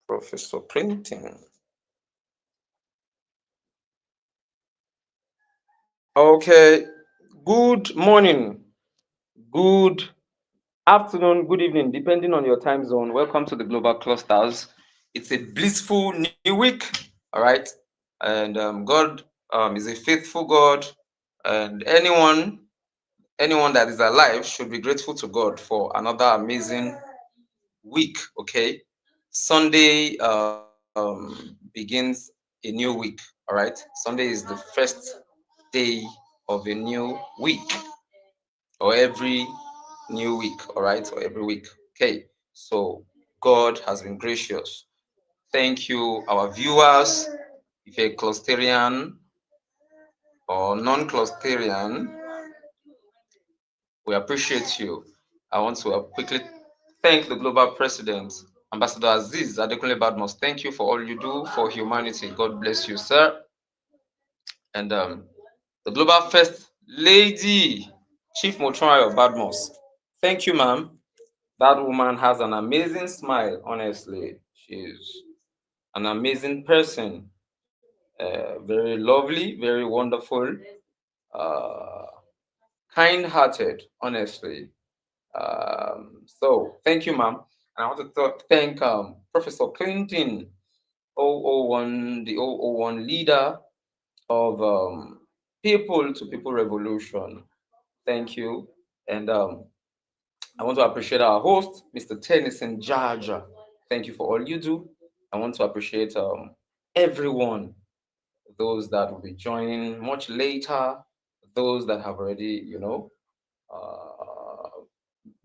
Professor Clinton. Okay, good morning, good afternoon, good evening, depending on your time zone. Welcome to the Global Clusters. It's a blissful new week, all right? And God is a faithful God, and anyone that is alive should be grateful to God for another amazing week. Okay, Sunday begins a new week. All right, Sunday is the first day of a new week, or every new week. All right, or every week. Okay, so God has been gracious. Thank you, our viewers. If you're a clusterian or non-clusterian, we appreciate you. I want to quickly thank the global president, Ambassador Aziz Adekunle Badmus. Thank you for all you do for humanity. God bless you, sir. And the global first lady, Chief Motrayo Badmus. Thank you, ma'am. That woman has an amazing smile, honestly. She's an amazing person. Very lovely, very wonderful, uh, kind-hearted, honestly. So thank you, ma'am. And I want to thank Professor Clinton, the 001 leader of People to People Revolution. Thank you. And I want to appreciate our host, Mr. Tennyson Jaja. Thank you for all you do. I want to appreciate everyone, those that will be joining much later, those that have already, uh,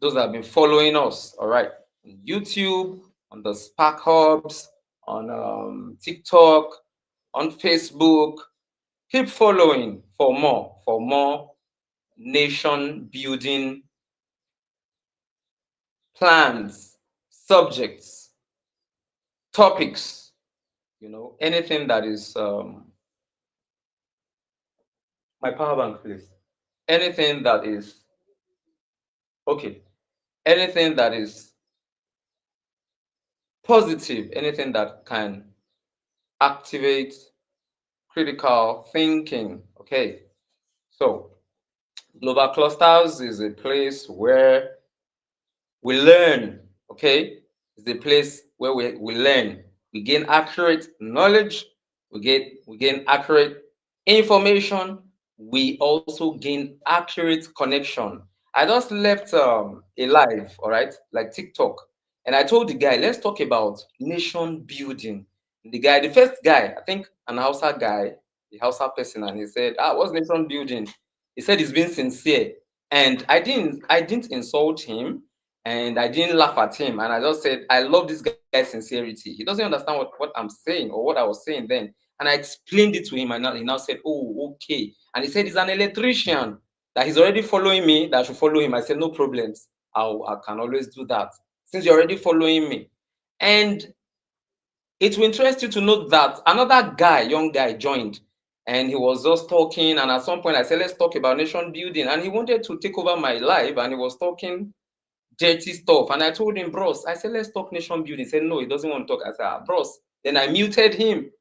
those that have been following us, all right, on YouTube, on the Spark Hubs, on TikTok, on Facebook. Keep following for more nation building plans, subjects, topics, anything that is my power bank, please. Anything that is okay, anything that is positive, anything that can activate critical thinking. Okay, so Global Clusters is a place where we learn. Okay, it's a place where we learn, we gain accurate knowledge, we gain accurate information, we also gain accurate connection. I just left a live, all right, like TikTok, and I told the guy, let's talk about nation building. The first guy, I think an Hausa guy, the Hausa person, and he said, what's nation building? He said he's being sincere, and I didn't insult him, and I didn't laugh at him, and I just said, I love this guy's sincerity. He doesn't understand what I'm saying or what I was saying then. And I explained it to him, and he now said, oh, okay. And he said he's an electrician, that he's already following me, that I should follow him. I said, no problems. I can always do that since you're already following me. And it will interest you to note that another guy, young guy, joined, and he was just talking. And at some point, I said, let's talk about nation building. And he wanted to take over my live, and he was talking dirty stuff. And I told him, bros, I said, let's talk nation building. He said, no, he doesn't want to talk. I said, bros. Then I muted him.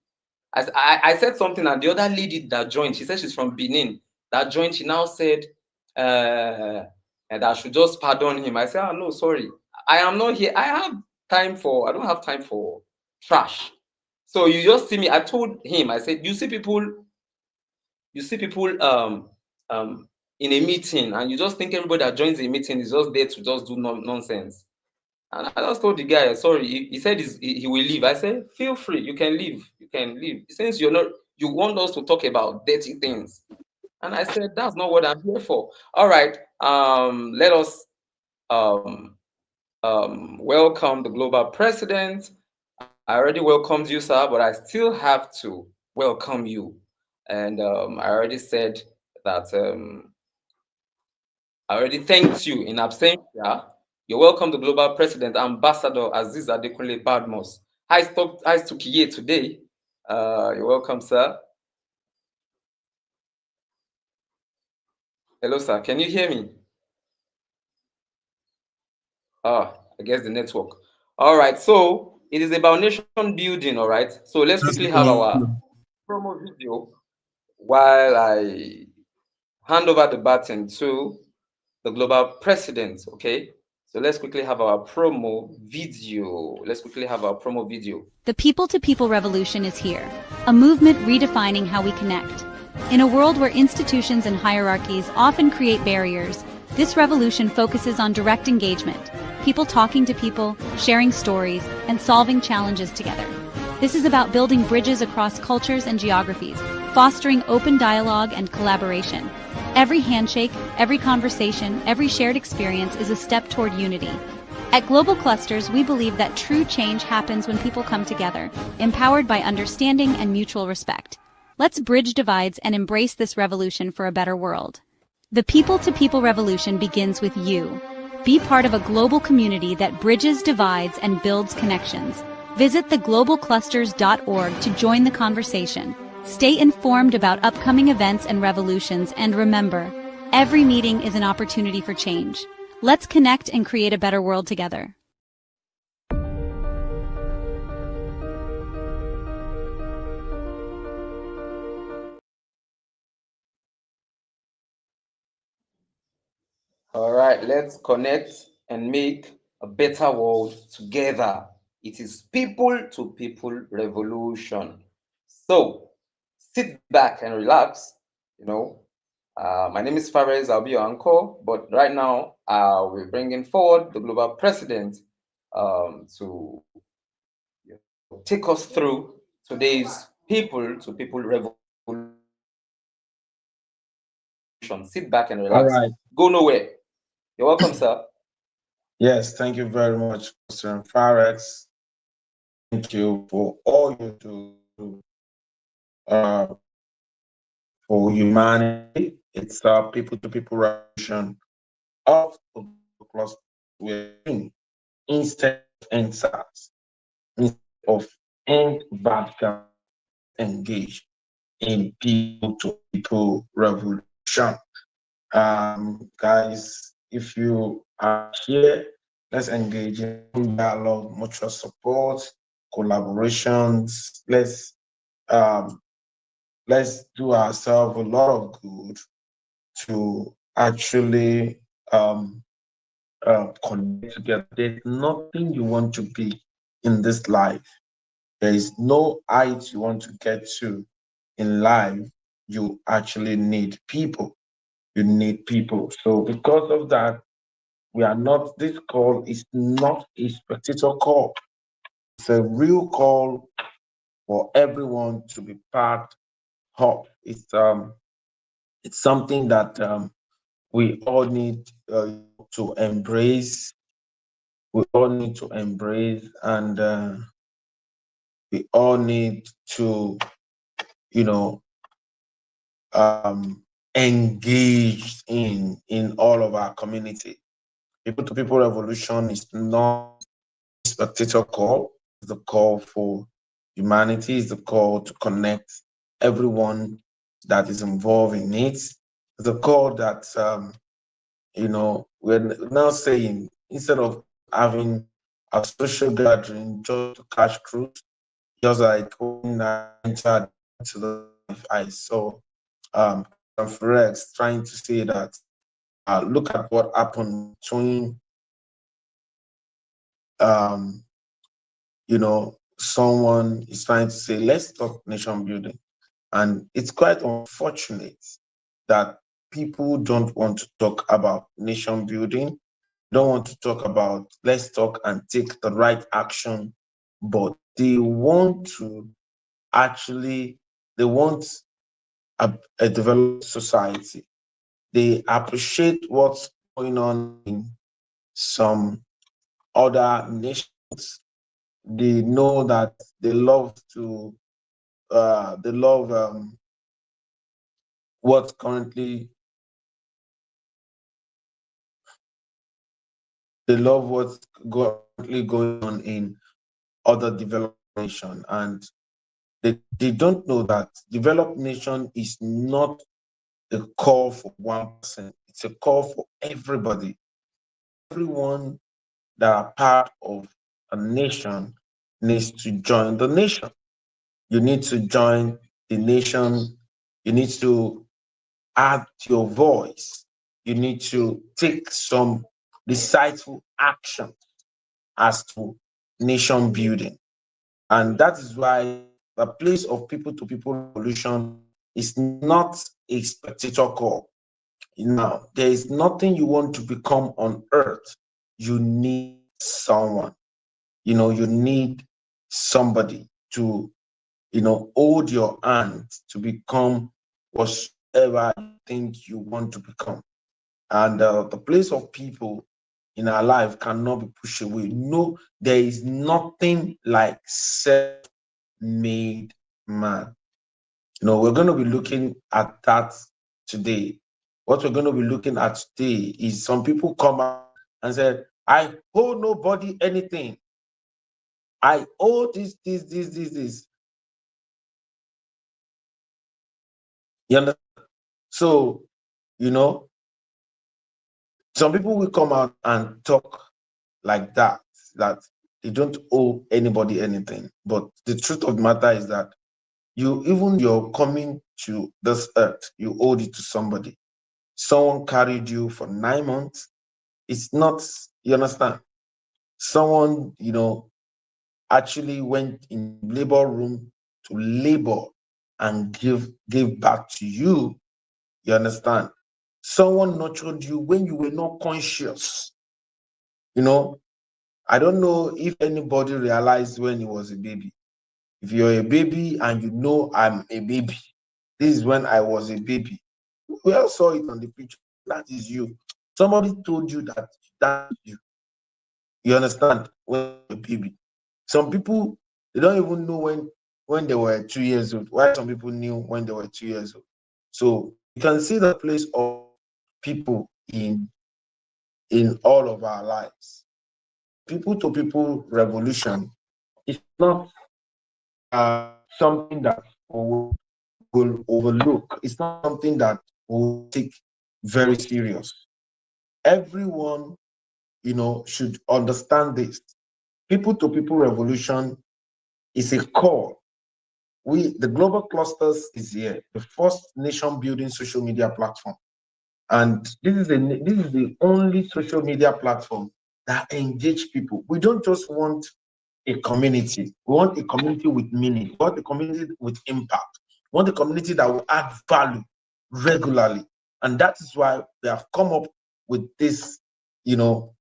I said something, and the other lady that joined, she said she's from Benin, that joined, she now said that I should just pardon him. I said, no, sorry. I am not here. I don't have time for trash. So you just see me. I told him, I said, you see people in a meeting, and you just think everybody that joins a meeting is just there to just do nonsense. And I just told the guy, sorry. He said he will leave. I said, feel free, you can leave. You can leave. Since you want us to talk about dirty things. And I said, that's not what I'm here for. All right. Let us um, welcome the global president. I already welcomed you, sir, but I still have to welcome you. And I already said that I already thanked you in absentia. You're welcome, the global president, Ambassador Aziz Adekunle Badmus. Hi, Stukiye today. You're welcome, sir. Hello, sir. Can you hear me? I guess the network. All right. So It is about nation building, all right? So let's Just quickly have me. our promo video while I hand over the baton to the global president, okay? So let's quickly have our promo video. Let's quickly have our promo video. The People to People Revolution is here, a movement redefining how we connect. In a world where institutions and hierarchies often create barriers, this revolution focuses on direct engagement, people talking to people, sharing stories, and solving challenges together. This is about building bridges across cultures and geographies, fostering open dialogue and collaboration. Every handshake, every conversation, every shared experience is a step toward unity. At Global Clusters, we believe that true change happens when people come together, empowered by understanding and mutual respect. Let's bridge divides and embrace this revolution for a better world. The People-to-People revolution begins with you. Be part of a global community that bridges divides and builds connections. Visit theglobalclusters.org to join the conversation. Stay informed about upcoming events and revolutions, and remember, every meeting is an opportunity for change. Let's connect and create a better world together. All right, let's connect and make a better world together. It is people to people revolution. So sit back and relax. You know, my name is Fares. I'll be your anchor. But right now, we're bringing forward the global president to take us through today's people to people revolution. Sit back and All relax. right. Go nowhere. You're welcome, sir. Yes, thank you very much, Mr. Farex. Thank you for all you do uh, for humanity. It's a people to people revolution of the cluster we're in instead of NSAS, instead of end Vatican engaged in people to people revolution. Guys, if you are here, let's engage in dialogue, mutual support, collaborations. Um, let's do ourselves a lot of good to actually connect together. There's nothing you want to be in this life. There is no height you want to get to in life. You actually need people. You need people. So because of that, we are not, this call is not a spectator call. It's a real call for everyone to be part of. It's something that we all need to embrace. We all need to embrace, and we all need to, you know, um, engage in all of our community. People to people revolution is not a spectator call. It's the call for humanity. It's the call to connect everyone that is involved in it. It's the call that we're now saying instead of having a social gathering just to catch cruise, just like when I entered into the life, I saw Rex trying to say that look at what happened between um, someone is trying to say, let's talk nation building. And it's quite unfortunate that people don't want to talk about nation building, don't want to talk about let's talk and take the right action, but they want to actually, they want a developed society. They appreciate what's going on in some other nations. They know that they love to they love what's currently they love what's currently going on in other developed nation, and they don't know that developed nation is not a call for 1%. It's a call for everybody. Everyone that are part of a nation needs to join the nation. You need to join the nation. You need to add your voice. You need to take some decisive action as to nation building. And that is why the place of people to people revolution is not a spectator call. Now, there is nothing you want to become on earth. You need someone. You need somebody to, hold your hand to become whatever you think you want to become. And the place of people in our life cannot be pushed away. No, there is nothing like self-made man. We're going to be looking at that today. What we're going to be looking at today is some people come out and say, I owe nobody anything. I owe this. You understand? So, you know, some people will come out and talk like that they don't owe anybody anything. But the truth of the matter is that you're coming to this earth, you owed it to somebody. Someone carried you for 9 months. It's not, you understand? Someone, actually went in labor room to labor and give back to you. You understand? Someone nurtured you when you were not conscious. I don't know if anybody realized when he was a baby. If you're a baby and I'm a baby, this is when I was a baby. We all saw it on the picture. That is you. Somebody told you that is you. You understand? When you're a baby. Some people, they don't even know when they were 2 years old. Why some people knew when they were 2 years old. So you can see the place of people in all of our lives. People to people revolution is not something that will overlook. It's not something that will take very serious. Everyone, should understand this. People to people revolution is a call. The Global Clusters is here, the first nation building social media platform. And this is the only social media platform that engage people. We don't just want a community. We want a community with meaning. We want a community with impact. We want a community that will add value regularly. And that is why they have come up with this,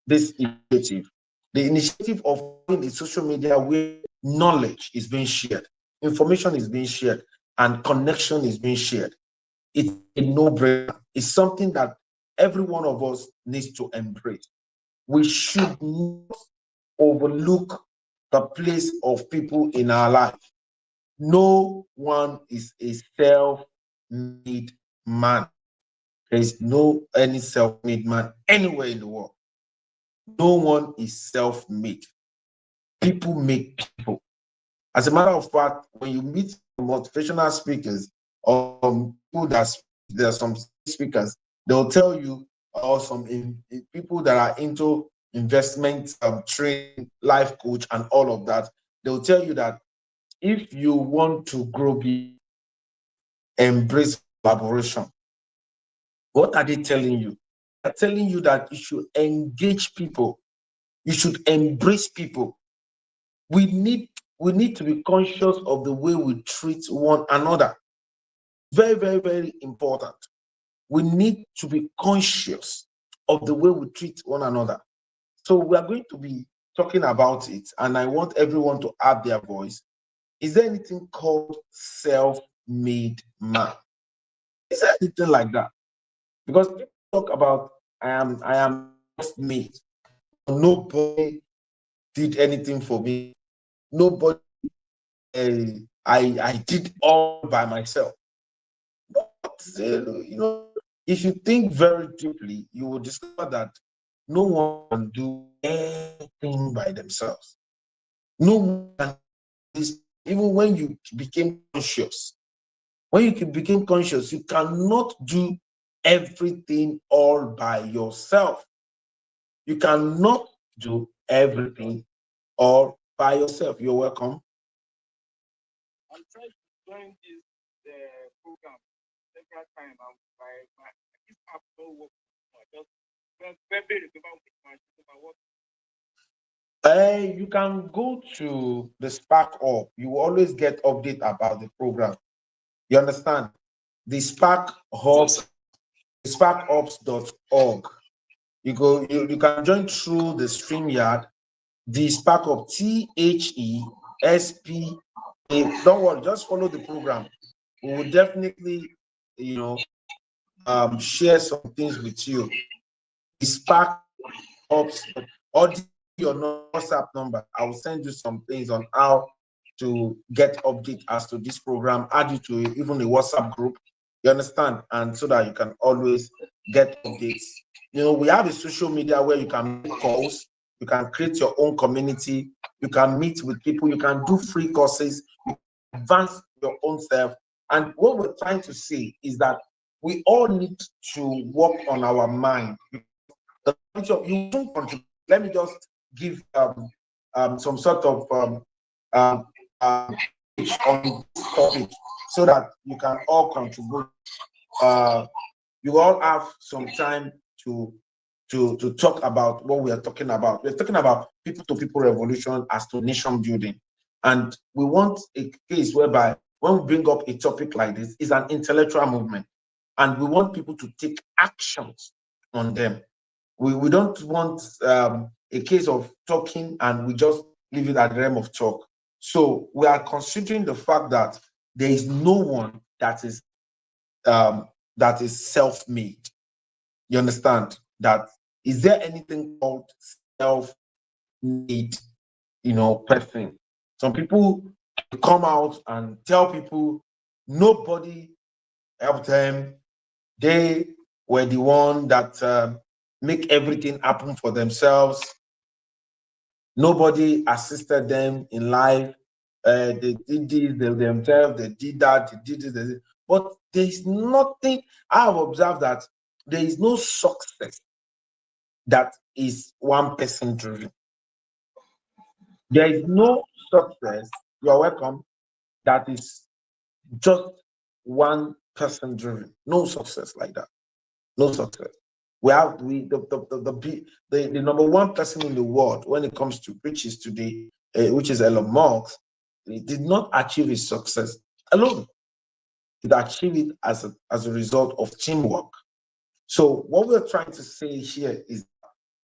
this initiative. The initiative of having a social media where knowledge is being shared, information is being shared, and connection is being shared. It's a no-brainer. It's something that every one of us needs to embrace. We should not overlook the place of people in our life. No one is a self-made man. There is no any self-made man anywhere in the world. No one is self-made. People make people. As a matter of fact, when you meet motivational speakers or people there are some speakers, they'll tell you, or some people that are into investment, training, life coach, and all of that, they'll tell you that if you want to grow big, embrace collaboration. What are they telling you? They're telling you that you should engage people. You should embrace people. We need to be conscious of the way we treat one another. Very, very, very important. We need to be conscious of the way we treat one another. So we are going to be talking about it, and I want everyone to add their voice. Is there anything called self-made man? Is there anything like that? Because people talk about I am self-made. Nobody did anything for me. Nobody. I did all by myself. But if you think very deeply, you will discover that no one can do anything by themselves. No one can do this. Even when you became conscious, you cannot do everything all by yourself. You cannot do everything all by yourself. You're welcome. I'm trying to join this program several times. My this app don't work. I just very about what. You can go to the Spark Up. You will always get update about the program. You understand? The Spark Hub, sparkups.org. You can join through the StreamYard, the Spark Up, THESP. Don't worry, just follow the program. We will definitely, share some things with you. The Spark Ups, or your WhatsApp number. I will send you some things on how to get update as to this program, add you to even a WhatsApp group. You understand? And so that you can always get updates. We have a social media where you can make calls, you can create your own community, you can meet with people, you can do free courses, you can advance your own self. And what we're trying to say is that we all need to work on our mind. You don't contribute. Let me just give some sort of on this topic so that you can all contribute. You all have some time to talk about what we are talking about. We're talking about people-to-people revolution as to nation building, and we want a case whereby when we bring up a topic like this, is an intellectual movement, and we want people to take actions on them. We don't want a case of talking and we just leave it at the realm of talk. So we are considering the fact that there is no one that is self-made. You understand? That is there anything called self-made, person? Some people come out and tell people nobody helped them. They were the one that make everything happen for themselves. Nobody assisted them in life. They did this themselves, they did that, they did this, they did. But there is nothing. I have observed that there is no success that is one person driven. There is no success, you're welcome, that is just one person driven. No success like that. No success. The number one person in the world when it comes to riches today, which is Elon Musk. He did not achieve his success alone. He achieved it as a result of teamwork. So what we're trying to say here is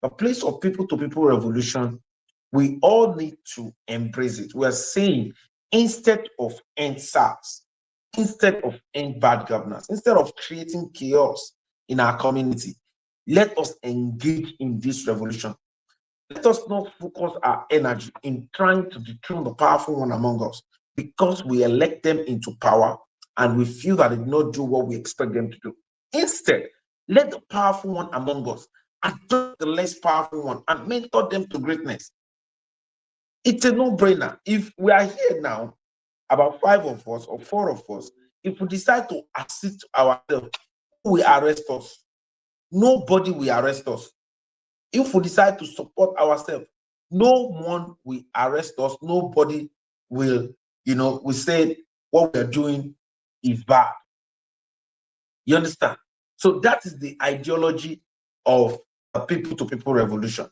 a place of people-to-people revolution. We all need to embrace it. We are saying instead of end SARS, instead of end bad governance, instead of creating chaos in our community, let us engage in this revolution. Let us not focus our energy in trying to dethrone the powerful one among us because we elect them into power and we feel that they did not do what we expect them to do. Instead, let the powerful one among us adopt the less powerful one and mentor them to greatness. It's a no-brainer. If we are here now, about 5 of us or 4 of us, if we decide to assist ourselves, who will arrest us? Nobody will arrest us. If we decide to support ourselves, no one will arrest us. Nobody will, we say what we are doing is bad. You understand? So that is the ideology of a people-to-people revolution.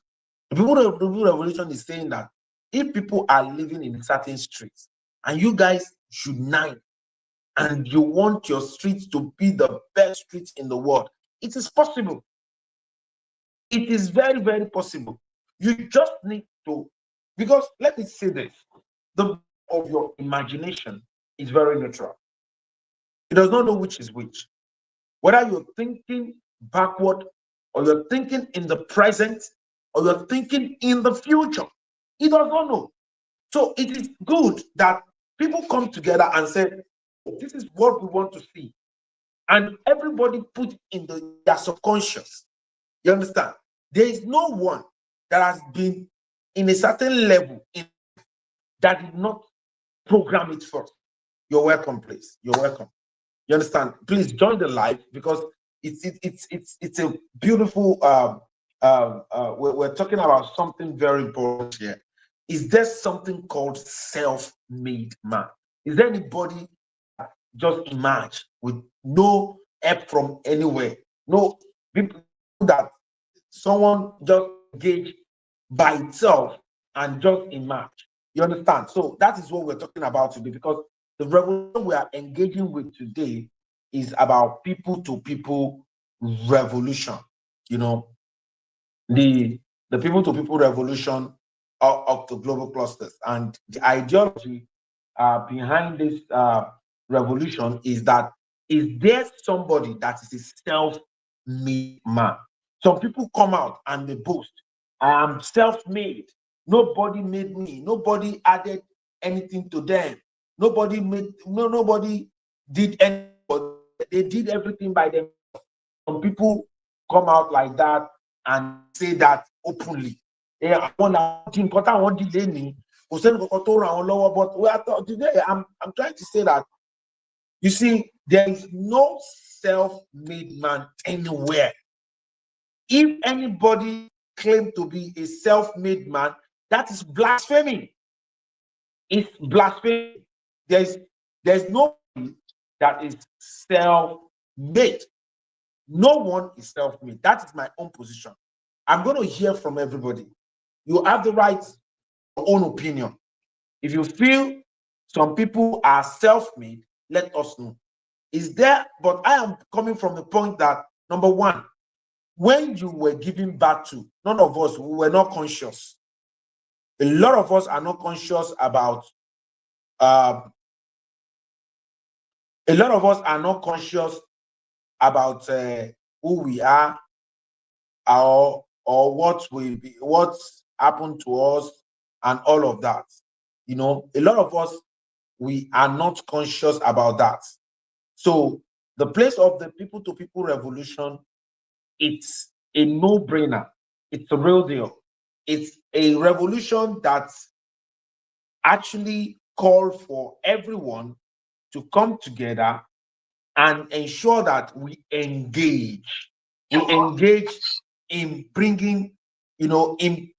The people-to-people revolution is saying that if people are living in certain streets and you guys unite and you want your streets to be the best streets in the world, it is possible. It is very, very possible. You just need to, because let me say this, the of your imagination is very neutral. It does not know which is which. Whether you're thinking backward or you're thinking in the present or you're thinking in the future, it does not know. So it is good that people come together and say, this is what we want to see. And everybody put in their subconscious. You understand? There is no one that has been in a certain level that did not program it first. You're welcome, please. You're welcome. You understand? Please join the live because it's a beautiful. We're talking about something very important here. is there something called self-made man? Is there anybody that just emerge with no help from anywhere? No people that someone just engage by itself and just emerge. You understand? So that is what we're talking about today, because the revolution we are engaging with today is about people to people revolution. You know, the people to people revolution of the global clusters, and the ideology behind this revolution is that, is there somebody that is a self-made man? Some people come out and they boast, I am self-made, nobody made me, nobody added anything to them, nobody did anything, they did everything by themselves. Some people come out like that and say that openly. But today I'm trying to say that, you see, there is no self-made man anywhere. If anybody claims to be a self-made man, that is blasphemy. It's blasphemy. There's nobody that is self-made. No one is self-made. That is my own position. I'm going to hear from everybody. You have the right to your own opinion. If you feel some people are self-made, let us know. Is there, but I am coming from the point that, number one, when you were giving birth to, none of us, we were not conscious. A lot of us are not conscious about, a lot of us are not conscious about who we are, or what will be, what's happened to us, and all of that. You know, a lot of us, we are not conscious about that. So the place of the people to people revolution, it's a no-brainer. It's a real deal. It's a revolution that actually called for everyone to come together and ensure that we engage. We engage in bringing, in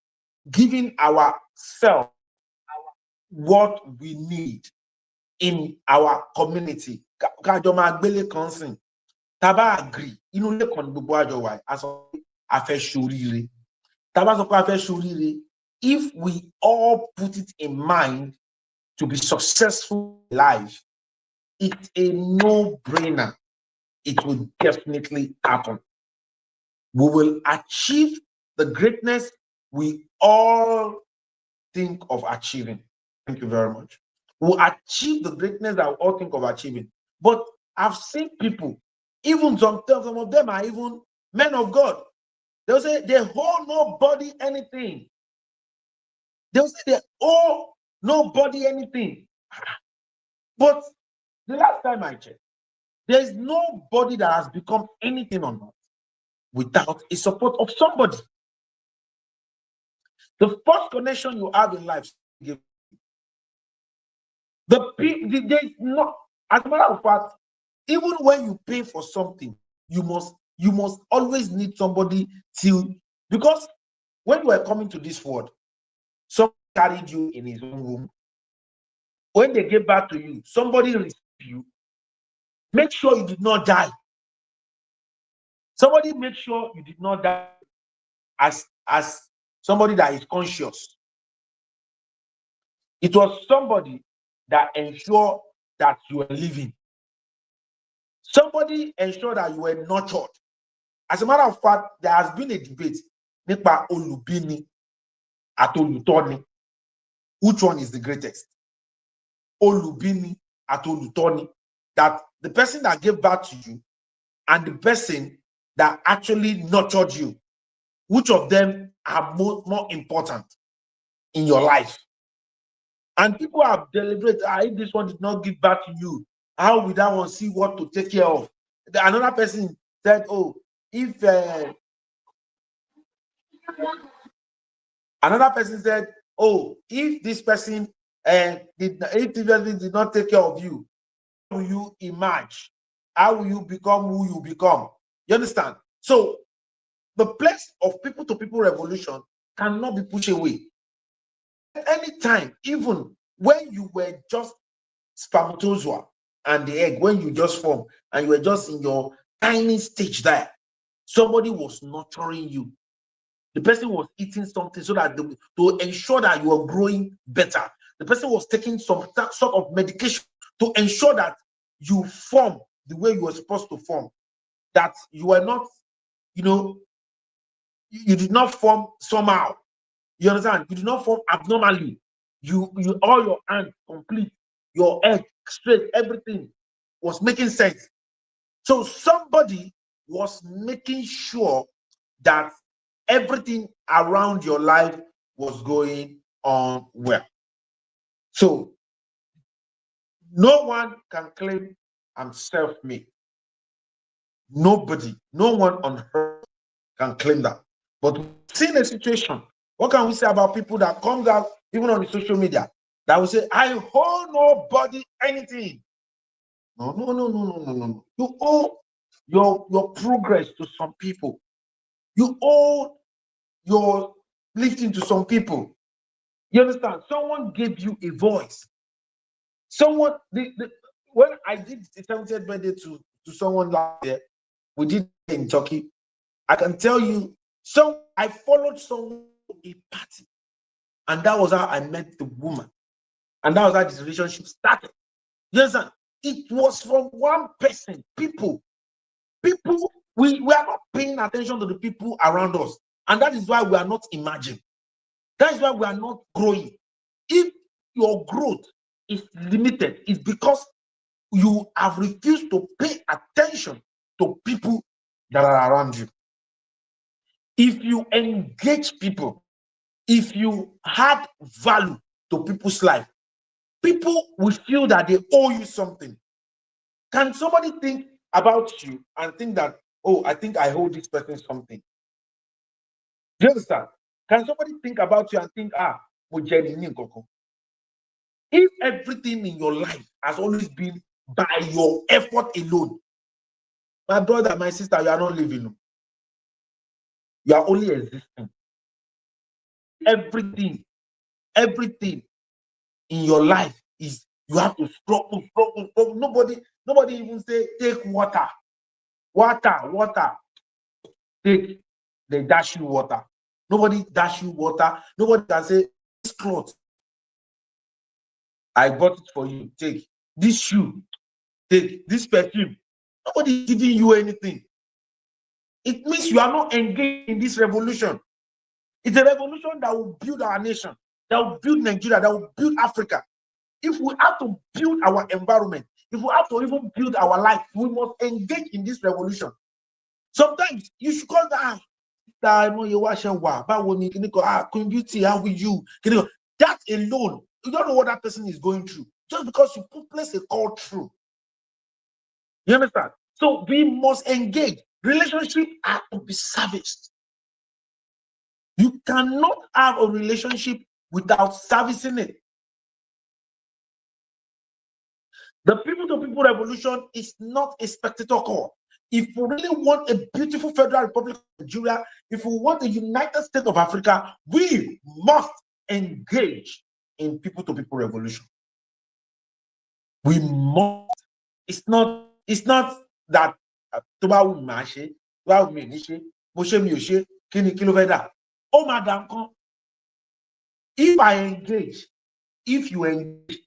giving ourselves what we need in our community. Kájọ máa gbélé kan sìn, tá bá agree, inú ilé kan ní gbogbo àjọ wà, a sọ pé a fẹ́ ṣoríire. Tá bá sọ pé a fẹ́ ṣoríire, if we all put it in mind to be successful in life, it's a no-brainer. It will definitely happen. We will achieve the greatness we all think of achieving. Thank you very much. We'll achieve the greatness that we all think of achieving. But I've seen people, even some of them are even men of God. They'll say they owe nobody anything. They'll say they owe nobody anything. But the last time I checked, there's nobody that has become anything or not without a support of somebody. The first connection you have in life, the people, there's not, as a matter of fact, even when you pay for something, you must always need somebody till, because when you are coming to this world, somebody carried you in his own room. When they get back to you, somebody received you. Make sure you did not die. Somebody make sure you did not die as somebody that is conscious. It was somebody that ensured that you were living. Somebody ensured that you were nurtured. As a matter of fact, there has been a debate nípa olùbíni àti olùtọ́ni. Which one is the greatest? Olùbíni àti olùtọ́ni. That the person that gave birth to you and the person that actually nurtured you, which of them are more important in your life? And people have deliberated, if this one did not give birth to you, how will that one see what to take care of? Another person said, oh, if another person said, oh, if this person did not take care of you, how will you emerge? How will you become who you become? You understand? So the place of people to people revolution cannot be pushed away. any time, even when you were just spermatozoa and the egg, when you just formed and you were just in your tiny stage there, somebody was nurturing you. The person was eating something so that to ensure that you are growing better. The person was taking some sort of medication to ensure that you form the way you were supposed to form. That you were not, you did not form somehow. You understand? You did not form abnormally. You all your hands complete, your egg straight, everything was making sense. So somebody was making sure that everything around your life was going on well. So no one can claim I'm self-made. Nobody, no one on earth can claim that. But seeing a situation, what can we say about people that comes out even on the social media that will say, I owe nobody anything? No. You owe your progress to some people. You owe your lifting to some people. You understand? Someone gave you a voice. Someone, when I did the 70th birthday to someone last year, we did it in Turkey. I can tell you, I followed someone to a party, and that was how I met the woman, and that was how this relationship started. You understand? It was from one person. People, we are not paying attention to the people around us, and that is why we are not emerging. That is why we are not growing. If your growth is limited, it's because you have refused to pay attention to people that are around you. If you engage people, if you add value to people's life, people will feel that they owe you something. Can somebody think about you and think that, oh, I think I owe this person something? Do you understand? Can somebody think about you and think, if everything in your life has always been by your effort alone, my brother, my sister, you are not living. You are only existing. Everything in your life is you have to struggle. Nobody even say take water. Take, they dash you water. Nobody dash you water. Nobody can say this cloth, I bought it for you. Take this shoe. Take this perfume. Nobody giving you anything. It means you are not engaged in this revolution. It's a revolution that will build our nation, that will build Nigeria, that will build Africa. If we have to build our environment, if we have to even build our life, we must engage in this revolution. Sometimes you should call that community, how will you? That alone, you don't know what that person is going through. Just because you place a call through. You understand? So we must engage. Relationships are to be serviced. You cannot have a relationship without servicing it. The people-to-people revolution is not a spectator call. If we really want a beautiful Federal Republic of Nigeria, if we want a United States of Africa, we must engage in people-to-people revolution. We must. It's not that oh, madam, if I engage, if you engage,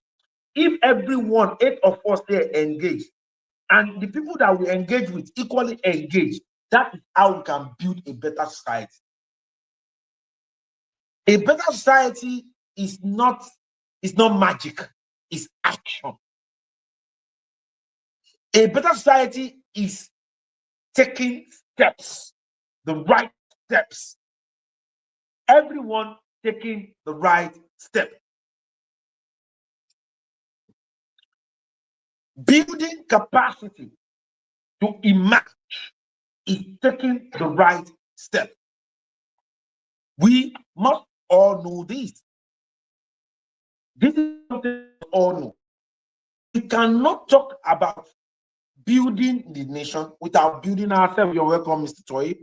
if everyone, 8 of us there engage, and the people that we engage with equally engage, that is how we can build a better society. A better society is not magic, it's action. A better society is taking steps, the right steps. Everyone taking the right step. Building capacity to emerge is taking the right step. We must all know this. This is something we all know. We cannot talk about building the nation without building ourselves. You're welcome, Mr. Toy.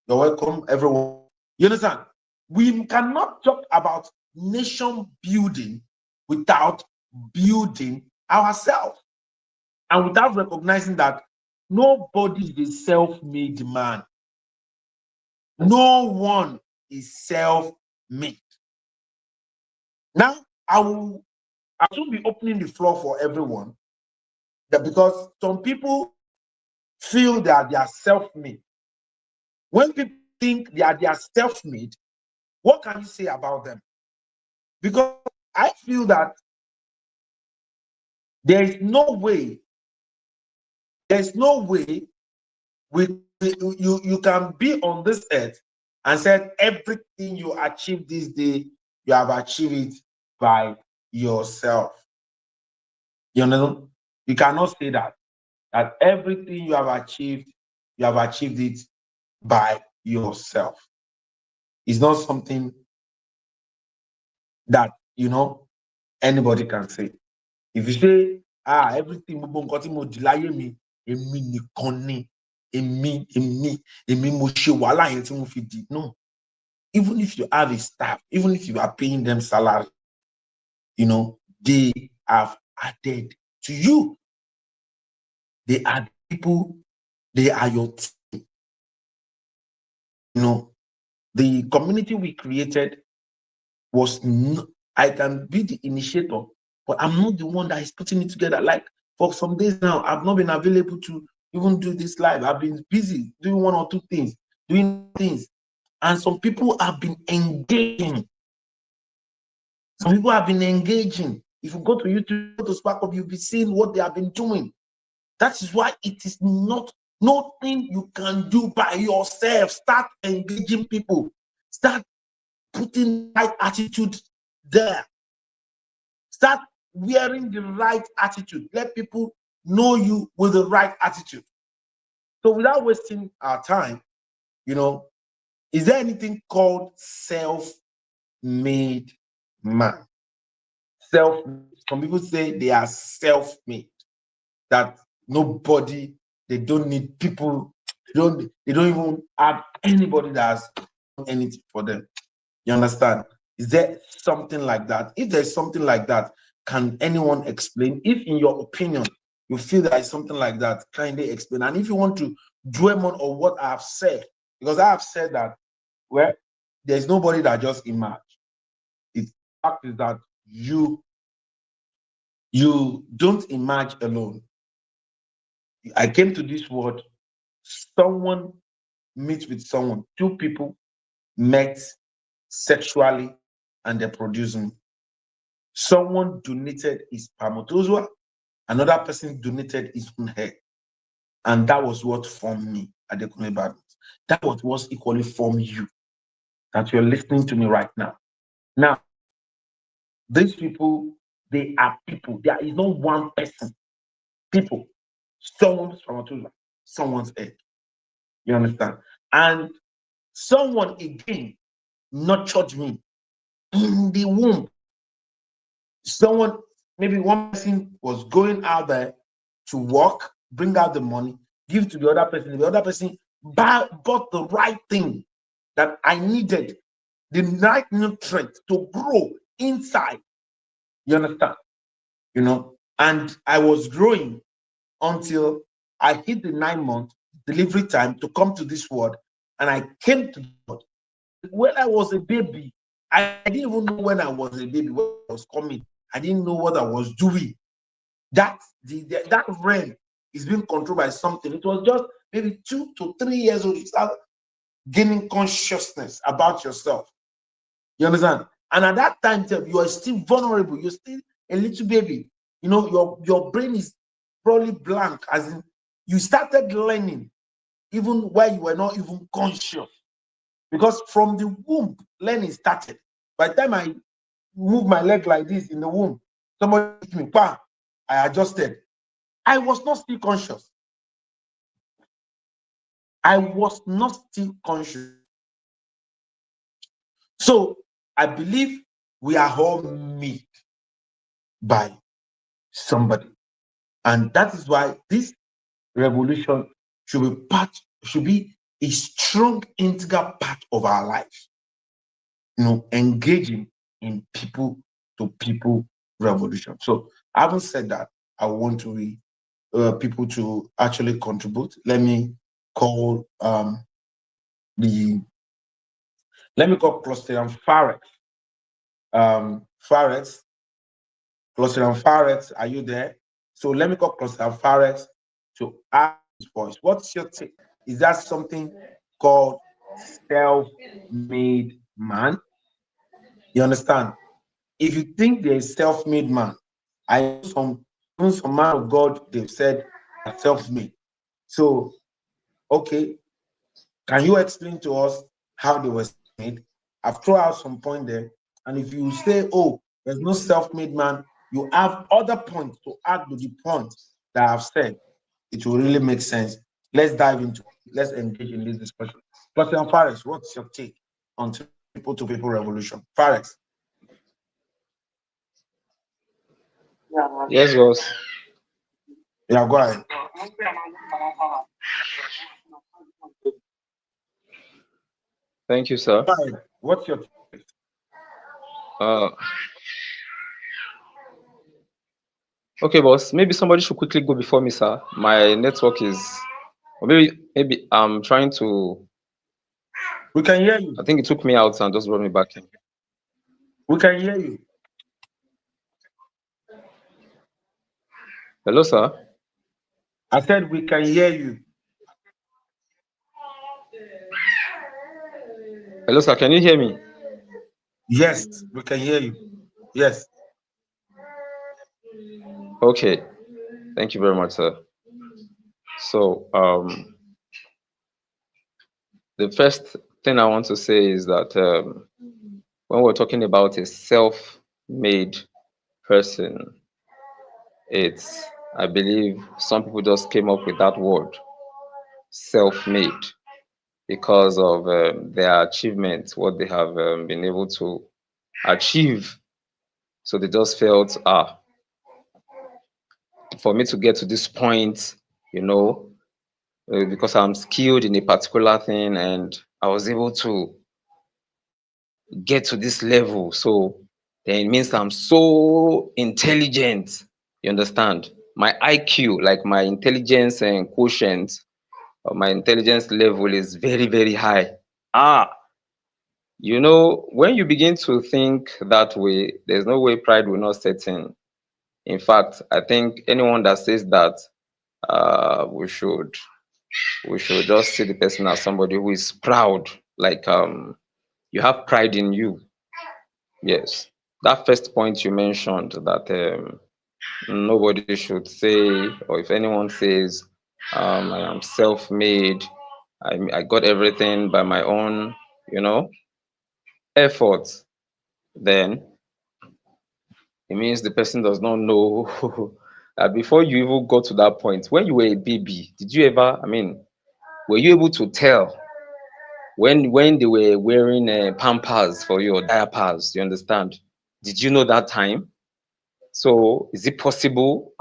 You're welcome, everyone. You understand? We cannot talk about nation building without building ourselves and without recognizing that nobody is a self-made man. No one is self-made. Now, I will be opening the floor for everyone, that because some people feel that they are self-made. When people think they are self-made, what can you say about them? Because I feel that there is no way you can be on this earth and said everything you achieve this day, you have achieved it by yourself. You know, you cannot say that everything you have achieved it by yourself. It's not something that anybody can say. If you say, everything mo di láyé mi, èmi nìkan ni, èmi mo ṣe wàhálà yẹn tí mo fi di. No. Even if you have a staff, even if you are paying them salary, they have added to you. They are people, they are your team. The community we created was not, I can be the initiator, but I'm not the one that is putting it together. Like for some days now, I've not been available to even do this live. I've been busy doing one or two things, and some people have been engaging. Some people have been engaging. If you go to YouTube, go to SparkUp, you'll be seeing what they have been doing. That is why it is not nothing you can do by yourself. Start engaging people. Start putting the right attitude there. Start wearing the right attitude. Let people know you with the right attitude. So without wasting our time, is there anything called self-made man? Some people say they are self-made, that nobody, they don't need people, they don't even have anybody that has done anything for them. You understand? Is there something like that? If there's something like that, can anyone explain? If in your opinion you feel there is something like that, kindly explain. And if you want to dwell more on what I have said, because I have said that, well, there's nobody that just emerged. The fact is that you don't emerge alone. I came to this world, someone meets with someone, two people met sexually and they're producing. Someone donated his spermatozoa, another person donated his own hair. And that was what formed me at the Adekunle Badmus. That was what equally formed you, that you're listening to me right now. Now, these people, they are people. There is not one person. People. Someone's spermatozoa, someone's egg. You understand? And someone again nurtured me in the womb. Someone, maybe one person was going out there to work, bring out the money, give to the other person. The other person bought the right thing that I needed, the right nutrient to grow inside. You understand? And I was growing until I hit the 9-month delivery time to come to this world. And I came to the world. When I was a baby, I didn't even know when I was a baby, when I was coming. I didn't know what I was doing. That realm is being controlled by something. It was just maybe 2 to 3 years old. You start gaining consciousness about yourself. You understand? And at that time, you are still vulnerable. You're still a little baby. Your brain is probably blank, as in you started learning even while you were not even conscious. Because from the womb, learning started. By the time I move my leg like this in the womb, somebody hit me, bam, I adjusted. I was not still conscious. I was not still conscious. So I believe we are all made by somebody. And that is why this revolution should be a strong, integral part of our life. Engaging in people to people revolution. So, having said that, I want to people to actually contribute. Let me call the let me call Clostridium Farex. Farex, Clostridium Farex, are you there? So let me call Clostridium Farex to ask his voice. What's your take? Is that something called self-made man? You understand? If you think there is self-made man, I know some man of God they've said are self-made. So okay, can you explain to us how they were made? I've thrown out some point there, and if you say, "Oh, there's no self-made man," you have other points to add to the point that I've said. It will really make sense. Let's dive into. Let's engage in this discussion. Dr. Farex, what's your take on people-to-people revolution? Farex. Yes, boss. Yeah, go ahead. Thank you, sir. Go ahead. What's your take? Uh, okay, boss. Maybe somebody should quickly go before me, sir. My network is, or maybe I'm trying to. We can hear you. I think it took me out and just brought me back in. We can hear you. Hello, sir. I said we can hear you. Hello, sir. Can you hear me? Yes, we can hear you. Yes. Okay. Thank you very much, sir. So, the first thing I want to say is that when we're talking about a self-made person, it's, I believe some people just came up with that word, self-made, because of their achievements, what they have been able to achieve. So they just felt, for me to get to this point, because I'm skilled in a particular thing and I was able to get to this level. So then it means I'm so intelligent. You understand? My IQ, like my intelligence and quotient, or my intelligence level is very, very high. When you begin to think that way, there's no way pride will not set in. In fact, I think anyone that says that, we should just see the person as somebody who is proud, like you have pride in you. Yes, that first point you mentioned, that nobody should say, or if anyone says, I am self-made, I got everything by my own, efforts, then it means the person does not know that before you even got to that point, when you were a baby, did you ever, were you able to tell when they were wearing pampers for you or diapers? You understand? Did you know that time? So is it possible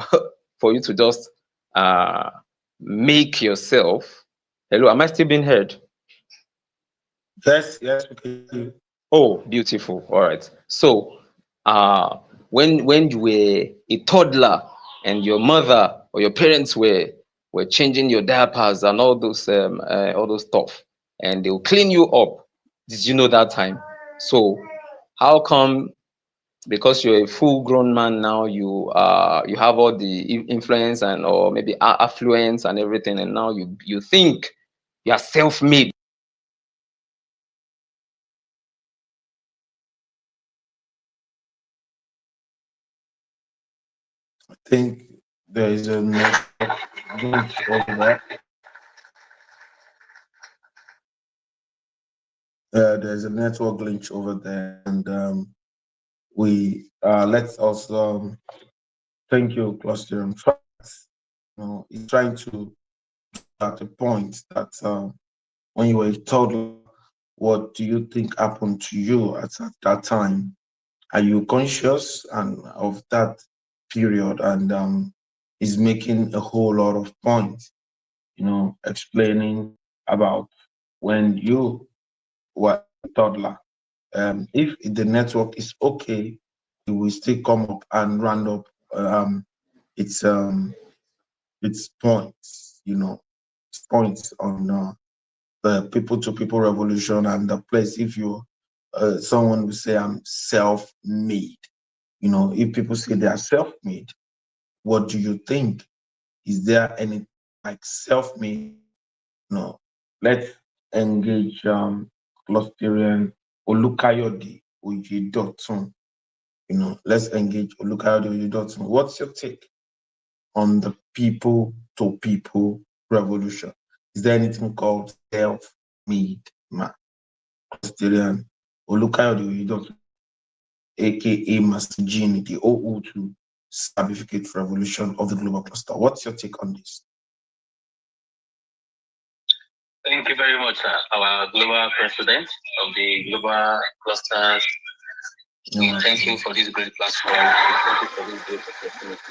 for you to just make yourself? Hello, am I still being heard? Yes, yes, we can hear you. Oh, beautiful. All right. So when you were a toddler and your mother or your parents were changing your diapers and all those stuff, and they'll clean you up, did you know that time? So how come, because you're a full grown man now, you have all the influence and or maybe affluence and everything, and now you think you are self-made? I think there is a network glitch over there. There's a network glitch over there, and we let's also thank you, Cluster. And he's trying to at the point that when you were a toddler, what do you think happened to you at that time? Are you conscious and of that period? And is making a whole lot of points, explaining about when you were a toddler. If the network is okay, it will still come up and round up its points, its points on the people-to-people revolution and the place. If you someone will say I'm self-made, if people say they are self-made, what do you think? Is there any like self-made? No. Let's engage Clusterian Olukayode Oyedotun. Let's engage Olukayode Oyedotun. What's your take on the people-to-people revolution? Is there anything called self-made man? Clusterian Olukayode Oyedotun, aka Master Genie, the OO2 certificate revolution of the global cluster. What's your take on this? Thank you very much, our global president of the global clusters. Thank you for this great platform. Thank you for this great opportunity.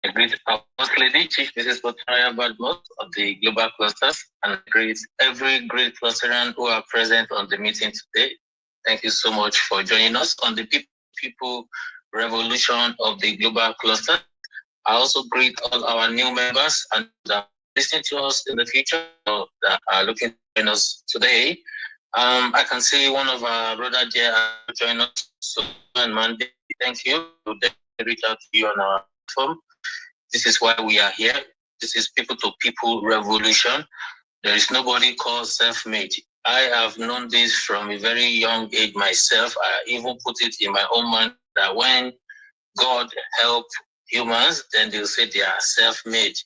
I greet our first lady, Chief Mrs. Potaya Badmos of the global clusters, and I greet every great clusterian who are present on the meeting today. Thank you so much for joining us on the people revolution of the global cluster. I also greet all our new members and listening to us in the future that are looking to join us today. I can see one of our brother there join us so on Monday. Thank you. We'll definitely reach out to you on our platform. This is why we are here. This is people-to-people revolution. There is nobody called self-made. I have known this from a very young age myself. I even put it in my own mind that when God help humans, then they'll say they are self-made,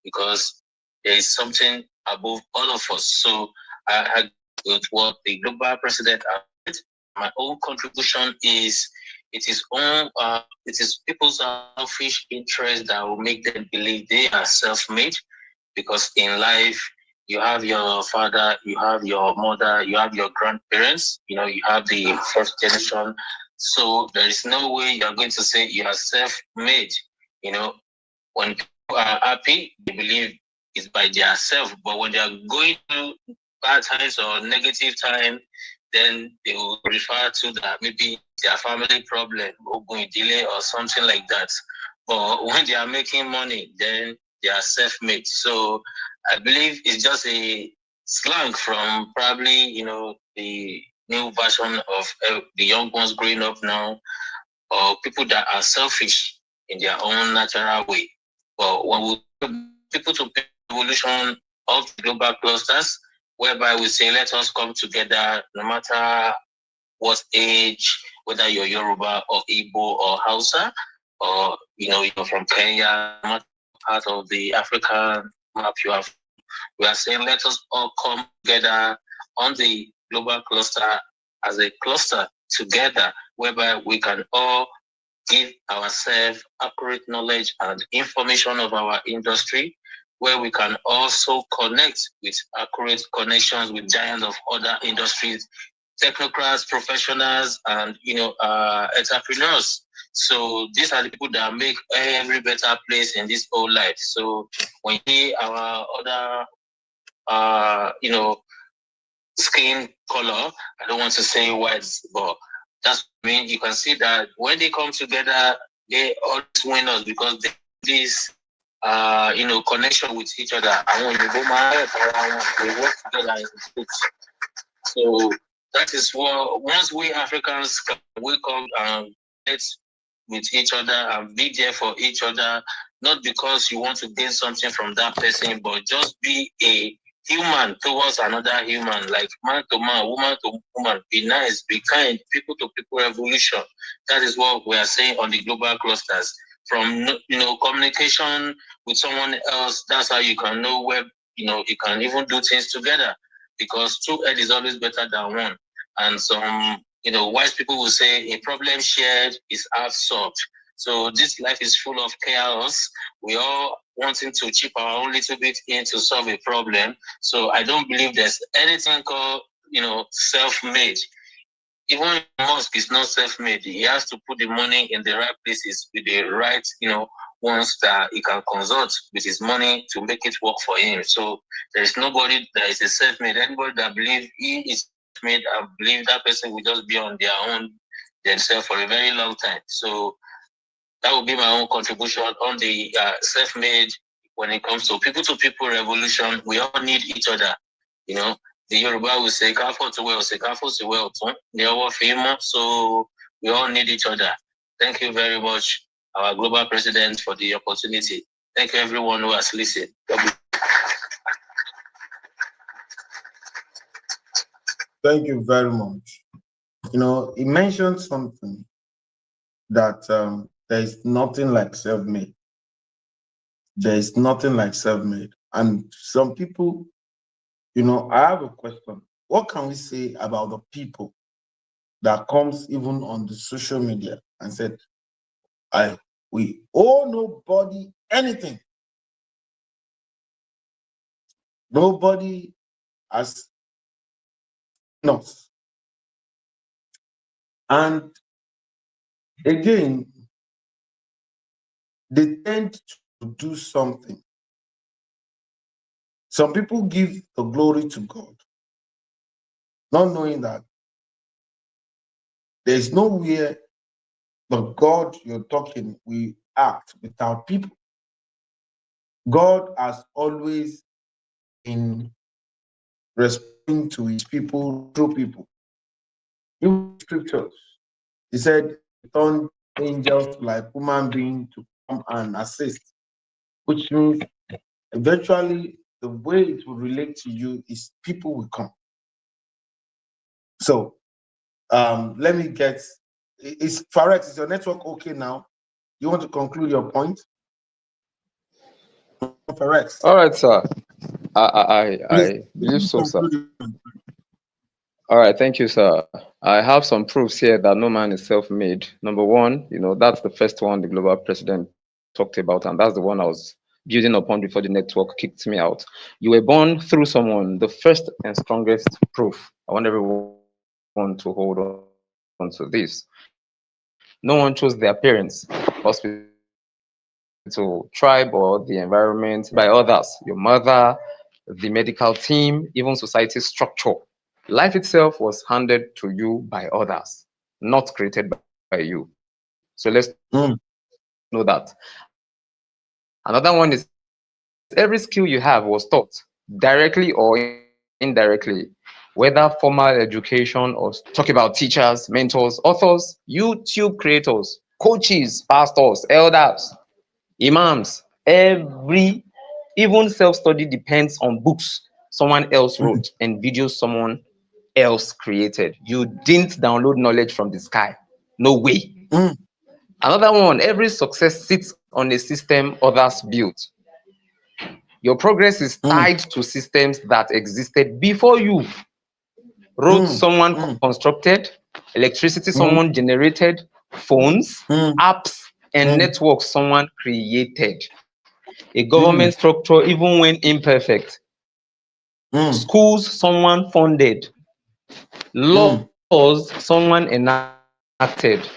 because there is something above all of us. So I with what the global president has. My own contribution is it is people's selfish interest that will make them believe they are self-made, because in life you have your father, you have your mother, you have your grandparents, you have the first generation. So there is no way you're going to say you are self-made. When people are happy, they believe it's by their self. But when they are going through bad times or negative time, then they will refer to that maybe their family problem or going delay or something like that. But when they are making money, then they are self-made. So I believe it's just a slang from probably the new version of the young ones growing up now, or people that are selfish in their own natural way. But when we people to evolution of the global clusters, whereby we say let us come together, no matter what age, whether you're Yoruba or Igbo or Hausa, or you're from Kenya, not part of the African map you have. We are saying let us all come together on the global cluster as a cluster together, whereby we can all give ourselves accurate knowledge and information of our industry, where we can also connect with accurate connections with giants of other industries, technocrats, professionals, and entrepreneurs. So these are the people that make every better place in this whole life. So when you see our other skin color, I don't want to say white, but that's you can see that when they come together, they always win us because they this connection with each other. And when they go married, they work together in the group. So that is what once we Africans can wake up and get with each other and be there for each other, not because you want to gain something from that person, but just be a human towards another human, like man to man, woman to woman. Be nice, be kind, people to people revolution. That is what we are saying on the global clusters. From communication with someone else, that's how you can know where you can even do things together, because two heads is always better than one. And some wise people will say a problem shared is half solved. So this life is full of chaos. We all wanting to chip our own little bit in to solve a problem. So I don't believe there's anything called self-made. Even Musk is not self-made. He has to put the money in the right places with the right ones that he can consult with his money to make it work for him. So there is nobody that is a self-made. Anybody that believes he is made, I believe that person will just be on their own themselves for a very long time. So that would be my own contribution on the self-made. When it comes to people revolution, we all need each other. You know, the Yoruba will say, "Kafo to well, say Kafo to well." So we all need each other. Thank you very much, our global president, for the opportunity. Thank you, everyone who has listened. Thank you very much. You know, he mentioned something that there is nothing like self-made. There is nothing like self-made. And some people, you know, I have a question. What can we say about the people that comes even on the social media and said, we owe nobody anything. Nobody has enough. And again, they tend to do something. Some people give the glory to God, not knowing that there's nowhere the God you're talking will act without people. God has always been responding to his people through people. In scriptures, he said, he turned angels like human beings to come and assist, which means eventually the way it will relate to you is people will come. So let me get, is Farex, is your network okay now? You want to conclude your point? Farex. All right, sir. I believe so, sir. All right, thank you, sir. I have some proofs here that no man is self-made. Number one, that's the first one the global president talked about, and that's the one I was building upon before the network kicked me out. You were born through someone. The first and strongest proof. I want everyone to hold on to this. No one chose their parents, hospital, tribe, or the environment by others. Your mother, the medical team, even society's structure. Life itself was handed to you by others, not created by you. So let's know that. Another one is every skill you have was taught directly or indirectly, whether formal education or talk about teachers, mentors, authors, YouTube creators, coaches, pastors, elders, imams. Even self-study depends on books someone else wrote and videos someone else created. You didn't download knowledge from the sky. No way. Another one, every success sits on a system others built. Your progress is tied to systems that existed before you. Roads someone constructed, electricity someone generated, phones, apps, and networks someone created. A government structure, even when imperfect. Schools someone funded. Laws someone enacted.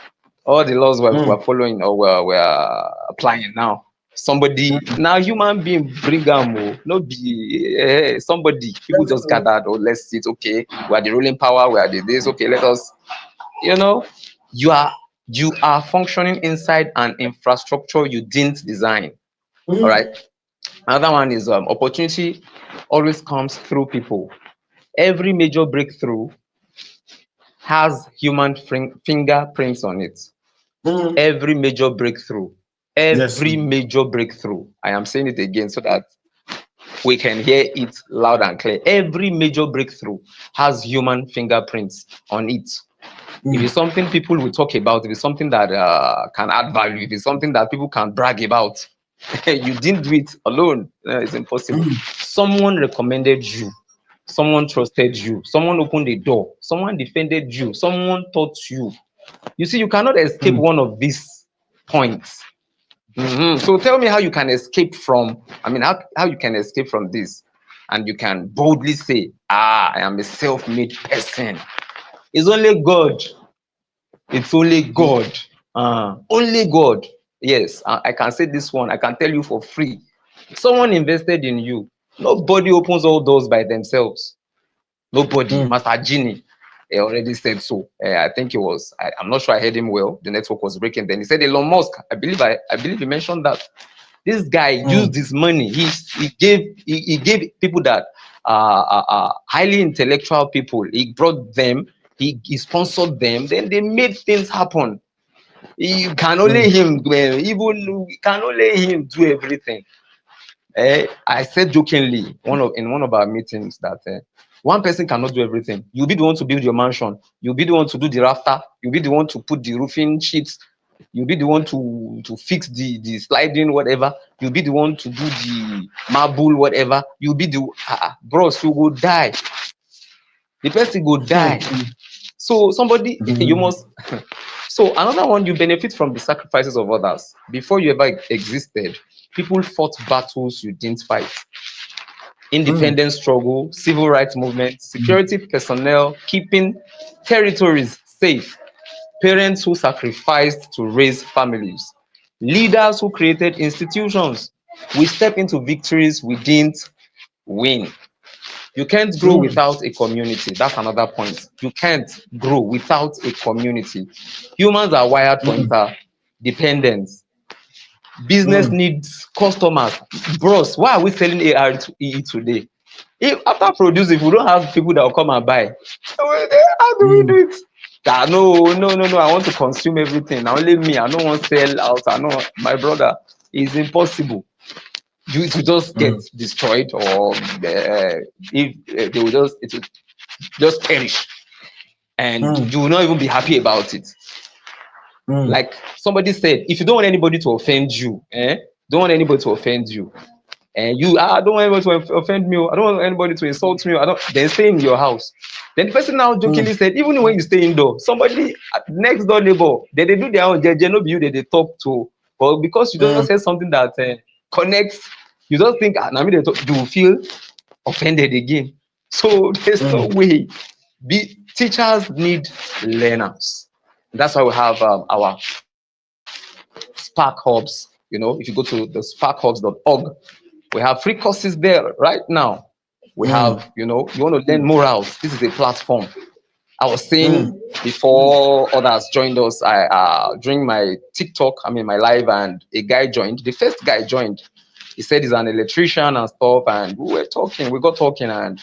All the laws we're following or we're applying now. Somebody, now human being bring them, no be somebody, people just gathered, or let's sit, okay, we are the ruling power, we are the this, okay, let us, you are functioning inside an infrastructure you didn't design. All right. Another one is opportunity always comes through people. Every major breakthrough has human fingerprints on it. Every major breakthrough, major breakthrough. I am saying it again so that we can hear it loud and clear. Every major breakthrough has human fingerprints on it. If it's something people will talk about, if it's something that can add value, if it's something that people can brag about, you didn't do it alone. It's impossible. Someone recommended you. Someone trusted you. Someone opened the door. Someone defended you. Someone taught you. You see, you cannot escape one of these points. So tell me how you can escape from, how you can escape from this. And you can boldly say, I am a self-made person. It's only God. It's only God. Only God. Yes, I can say this one. I can tell you for free. Someone invested in you. Nobody opens all doors by themselves. Nobody. Master Genie already said so. I think it was. I'm not sure I heard him well. The network was breaking. Then he said Elon Musk. I believe he mentioned that. This guy used his money. He gave people that highly intellectual people. He brought them. He sponsored them. Then they made things happen. You can only him even can only him do everything. I said jokingly in one of our meetings that one person cannot do everything. You'll be the one to build your mansion. You'll be the one to do the rafter. You'll be the one to put the roofing sheets. You'll be the one to fix the sliding whatever. You'll be the one to do the marble whatever. You'll be the bros. You will die. The person will die. So somebody you must. So another one, you benefit from the sacrifices of others. Before you ever existed, people fought battles you didn't fight. Independence struggle, civil rights movement, security personnel keeping territories safe, parents who sacrificed to raise families, leaders who created institutions. We step into victories we didn't win. You can't grow without a community. That's another point. You can't grow without a community. Humans are wired for interdependence. Business needs customers. Bros, why are we selling ARE today? If after producing, if we don't have people that will come and buy, how do we do it? No, I want to consume everything. Only me. I don't want to sell out. I know my brother. It's impossible. You to just get destroyed, or if they will it will just perish, and you will not even be happy about it. Like somebody said, if you don't want anybody to offend you, don't want anybody to offend you, and you I don't want anybody to offend me, I don't want anybody to insult me, then stay in your house. Then the person now jokingly said, even when you stay indoor, somebody next door neighbor, they do their own no be you that they talk to, but because you don't say something that connects, you don't think you will feel offended again. So there's no way. Teachers need learners. That's why we have our Spark Hubs. If you go to the sparkhubs.org, we have free courses there right now. We have, you want to learn morals. This is a platform. I was saying before others joined us, during my TikTok, my live, and a guy joined. The first guy joined. He said he's an electrician and stuff, and we got talking, and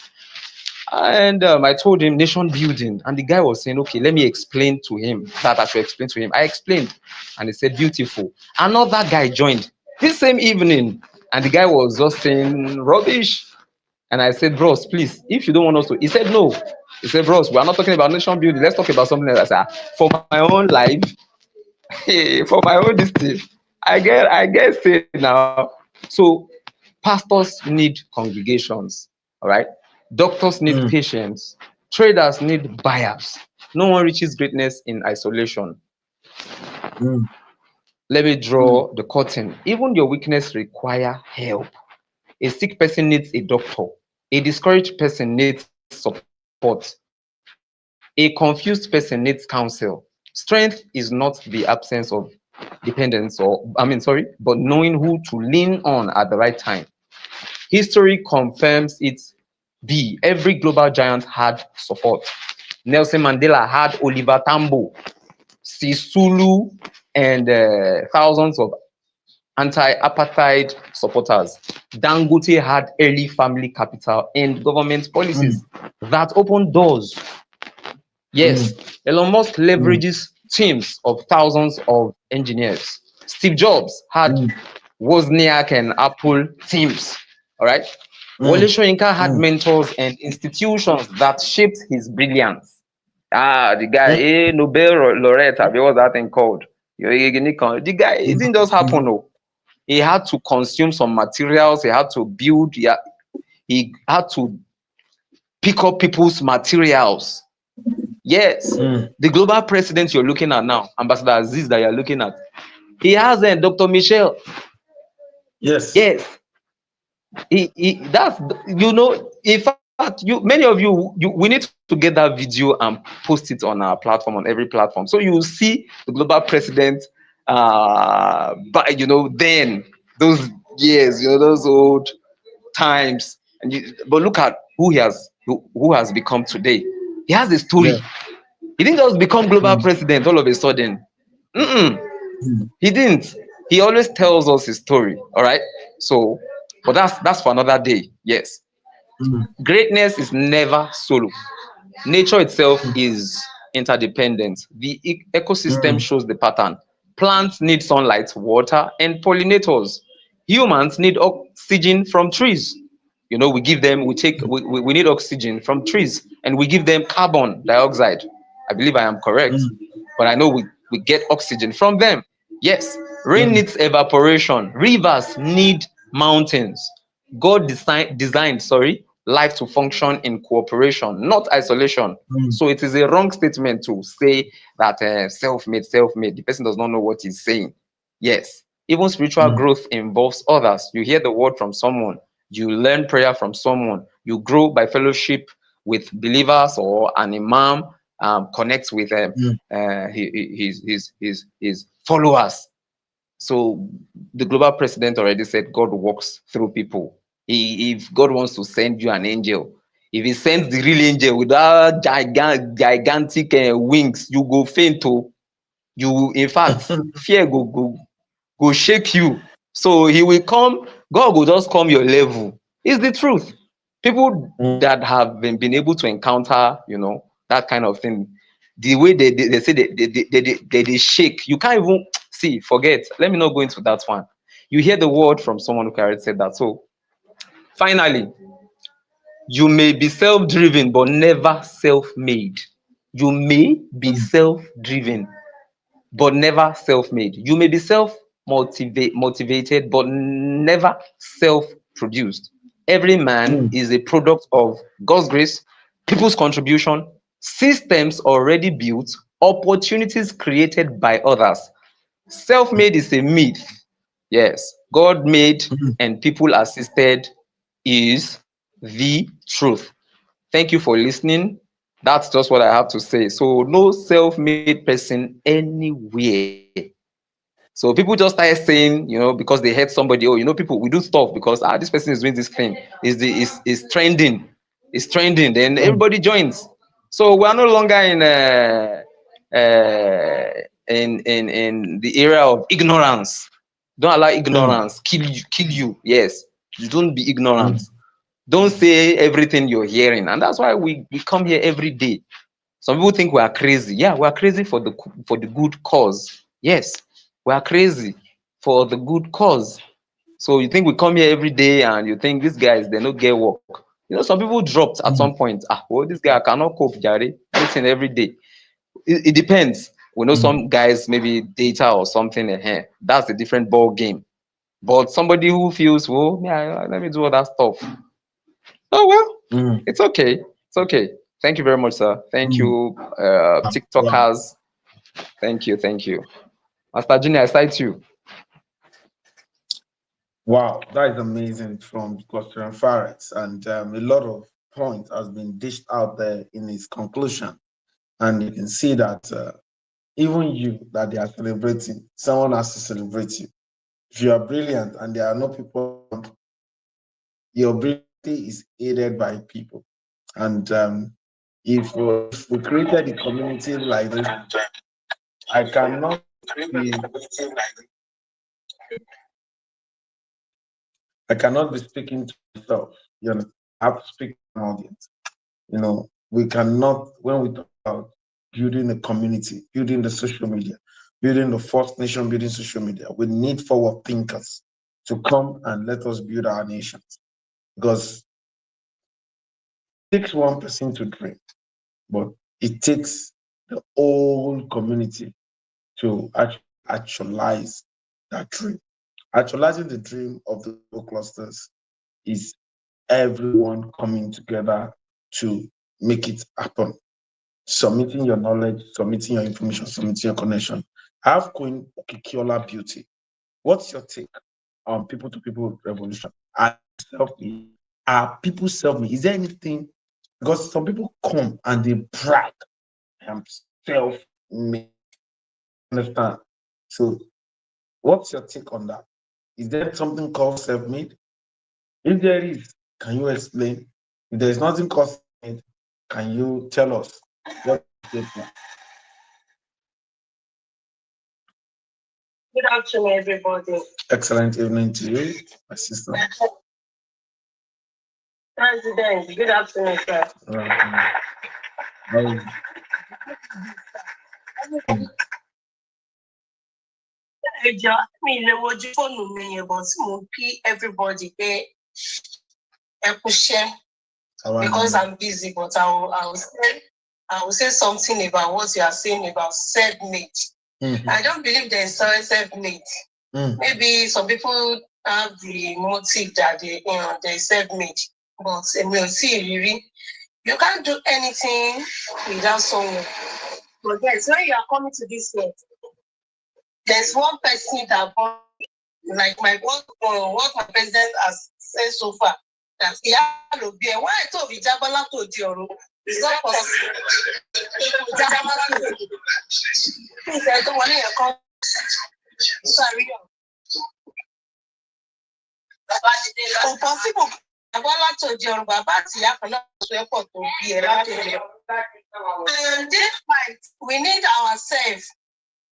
I told him nation building, and the guy was saying, okay, let me explain to him that I should explain to him. I explained, and he said, beautiful. Another guy joined this same evening, and the guy was just saying rubbish. And I said, bros, please, if you don't want us to, he said, no. He said, bros, we're not talking about nation building. Let's talk about something else. I said, for my own life, for my own distance, I get it now. So pastors need congregations, all right? Doctors need patients. Traders need buyers. No one reaches greatness in isolation. Let me draw the curtain. Even your weakness requires help. A sick person needs a doctor. A discouraged person needs support. A confused person needs counsel. Strength is not the absence of dependence, but knowing who to lean on at the right time. History confirms it. Every global giant had support. Nelson Mandela had Oliver Tambo, Sisulu, and thousands of anti-apartheid supporters. Dangote had early family capital and government policies that opened doors. Yes, Elon Musk leverages teams of thousands of engineers. Steve Jobs had Wozniak and Apple teams. All right. Wole Soyinka had mentors and institutions that shaped his brilliance. The guy, Nobel laureate, what was that thing called? The guy, it didn't just happen. No. He had to consume some materials. He had to build. He had to pick up people's materials. Yes, the global president you're looking at now, Ambassador Aziz that you're looking at, he has Dr. Michel. Yes. That's, in fact, many of you, we need to get that video and post it on our platform, on every platform. So you will see the global president back then those years, those old times. But look at who has become today. He has a story. Yeah. He didn't just become global Mm, president all of a sudden. Mm-mm. mm, He didn't. He always tells us his story. All right. So, but that's for another day. Yes. mm, Greatness is never solo. Nature itself mm, is interdependent. The ecosystem mm, shows the pattern. Plants need sunlight, water, and pollinators. Humans need oxygen from trees. We give them, we need oxygen from trees, and we give them carbon dioxide. I believe I am correct, mm, but I know we get oxygen from them. Yes, rain mm, needs evaporation. Rivers need mountains. God designed, life to function in cooperation, not isolation. mm, So it is a wrong statement to say that self-made, self-made. The person does not know what he's saying. Yes, even spiritual mm, growth involves others. You hear the word from someone, you learn prayer from someone, you grow by fellowship with believers or an imam, connects with mm, his followers. So the global president already said God works through people. If God wants to send you an angel, if he sends the real angel with that gigantic wings, you go faint. Oh, you, in fact, fear go shake you. So he will come. God will just come your level. It's the truth. People mm, that have been able to encounter, that kind of thing, the way they say they shake, you can't even see. Forget. Let me not go into that one. You hear the word from someone who already said that. So finally, you may be self-driven but never self-made. You may be mm, self-driven but never self-made. You may be motivated but never self-produced. Every man mm, is a product of God's grace, people's contribution, systems already built, opportunities created by others. Self-made is a myth. Yes, God made mm. and people assisted is the truth. Thank you for listening. That's just what I have to say. So, no self-made person anywhere. So people just started saying, because they heard somebody, people, we do stuff because this person is doing this thing. Is trending. It's trending. Then Mm, everybody joins. So we are no longer in the era of ignorance. Don't allow mm, ignorance kill you. Yes. You don't be ignorant. mm, Don't say everything you're hearing. And that's why we come here every day. Some people think we are crazy. Yeah, we are crazy for the good cause. Yes, we are crazy for the good cause. So you think we come here every day and you think these guys, they don't get work. Some people dropped at mm, some point. Well, this guy cannot cope, Jare. Listen every day. It depends. We know mm, some guys maybe data or something. That's a different ball game. But somebody who feels, well, yeah, let me do all that stuff. Oh well, mm, it's okay. It's okay. Thank you very much, sir. Thank mm. you, Wow. TikTokers. Thank you. Thank you. Master Junior, I cite you. Wow, that is amazing from Cluster and Farex. And a lot of points has been dished out there in his conclusion. And you can see that even you that they are celebrating, someone has to celebrate you. If you are brilliant and there are no people, your brilliance is aided by people. And if we created a community like this, I cannot be I cannot be speaking to myself. I have to speak to an audience. We cannot, when we talk about building a community, building the social media, building the First Nation, building social media, we need forward thinkers to come and let us build our nations. Because it takes one person to dream, but it takes the whole community to actualize that dream. Actualizing the dream of the clusters is everyone coming together to make it happen. Submitting your knowledge, submitting your information, submitting your connection. I have Queen Okikiola Beauty. What's your take on people to people revolution? Are people self-made? Is there anything? Because some people come and they brag, I'm self-made. Understand? So What's your take on that? Is there something called self-made? If there is, can you explain? If there's nothing called self-made, can you tell us what you take that? Good afternoon, everybody. Excellent evening to you, my sister. President, good afternoon, sir. Ẹjọ́ mi lè wojú fóònù mi yẹn bọ̀ tí mo kí everybody pé ẹ kúṣẹ́ because I'm busy, but I will say something about what you are saying about self-made. I don't believe there's self-made. Maybe some people have the motive that they're self-made, but we'll see really. You can't do anything without someone. But yes, when you are coming to this world, there's one person that, like what my president has said so far, that he had to be. Why I told you Jabala to Dioro? It's not possible. Please, I don't want to come. Sorry. Possible. Jabala to Dioro, but and this fight, we need ourselves.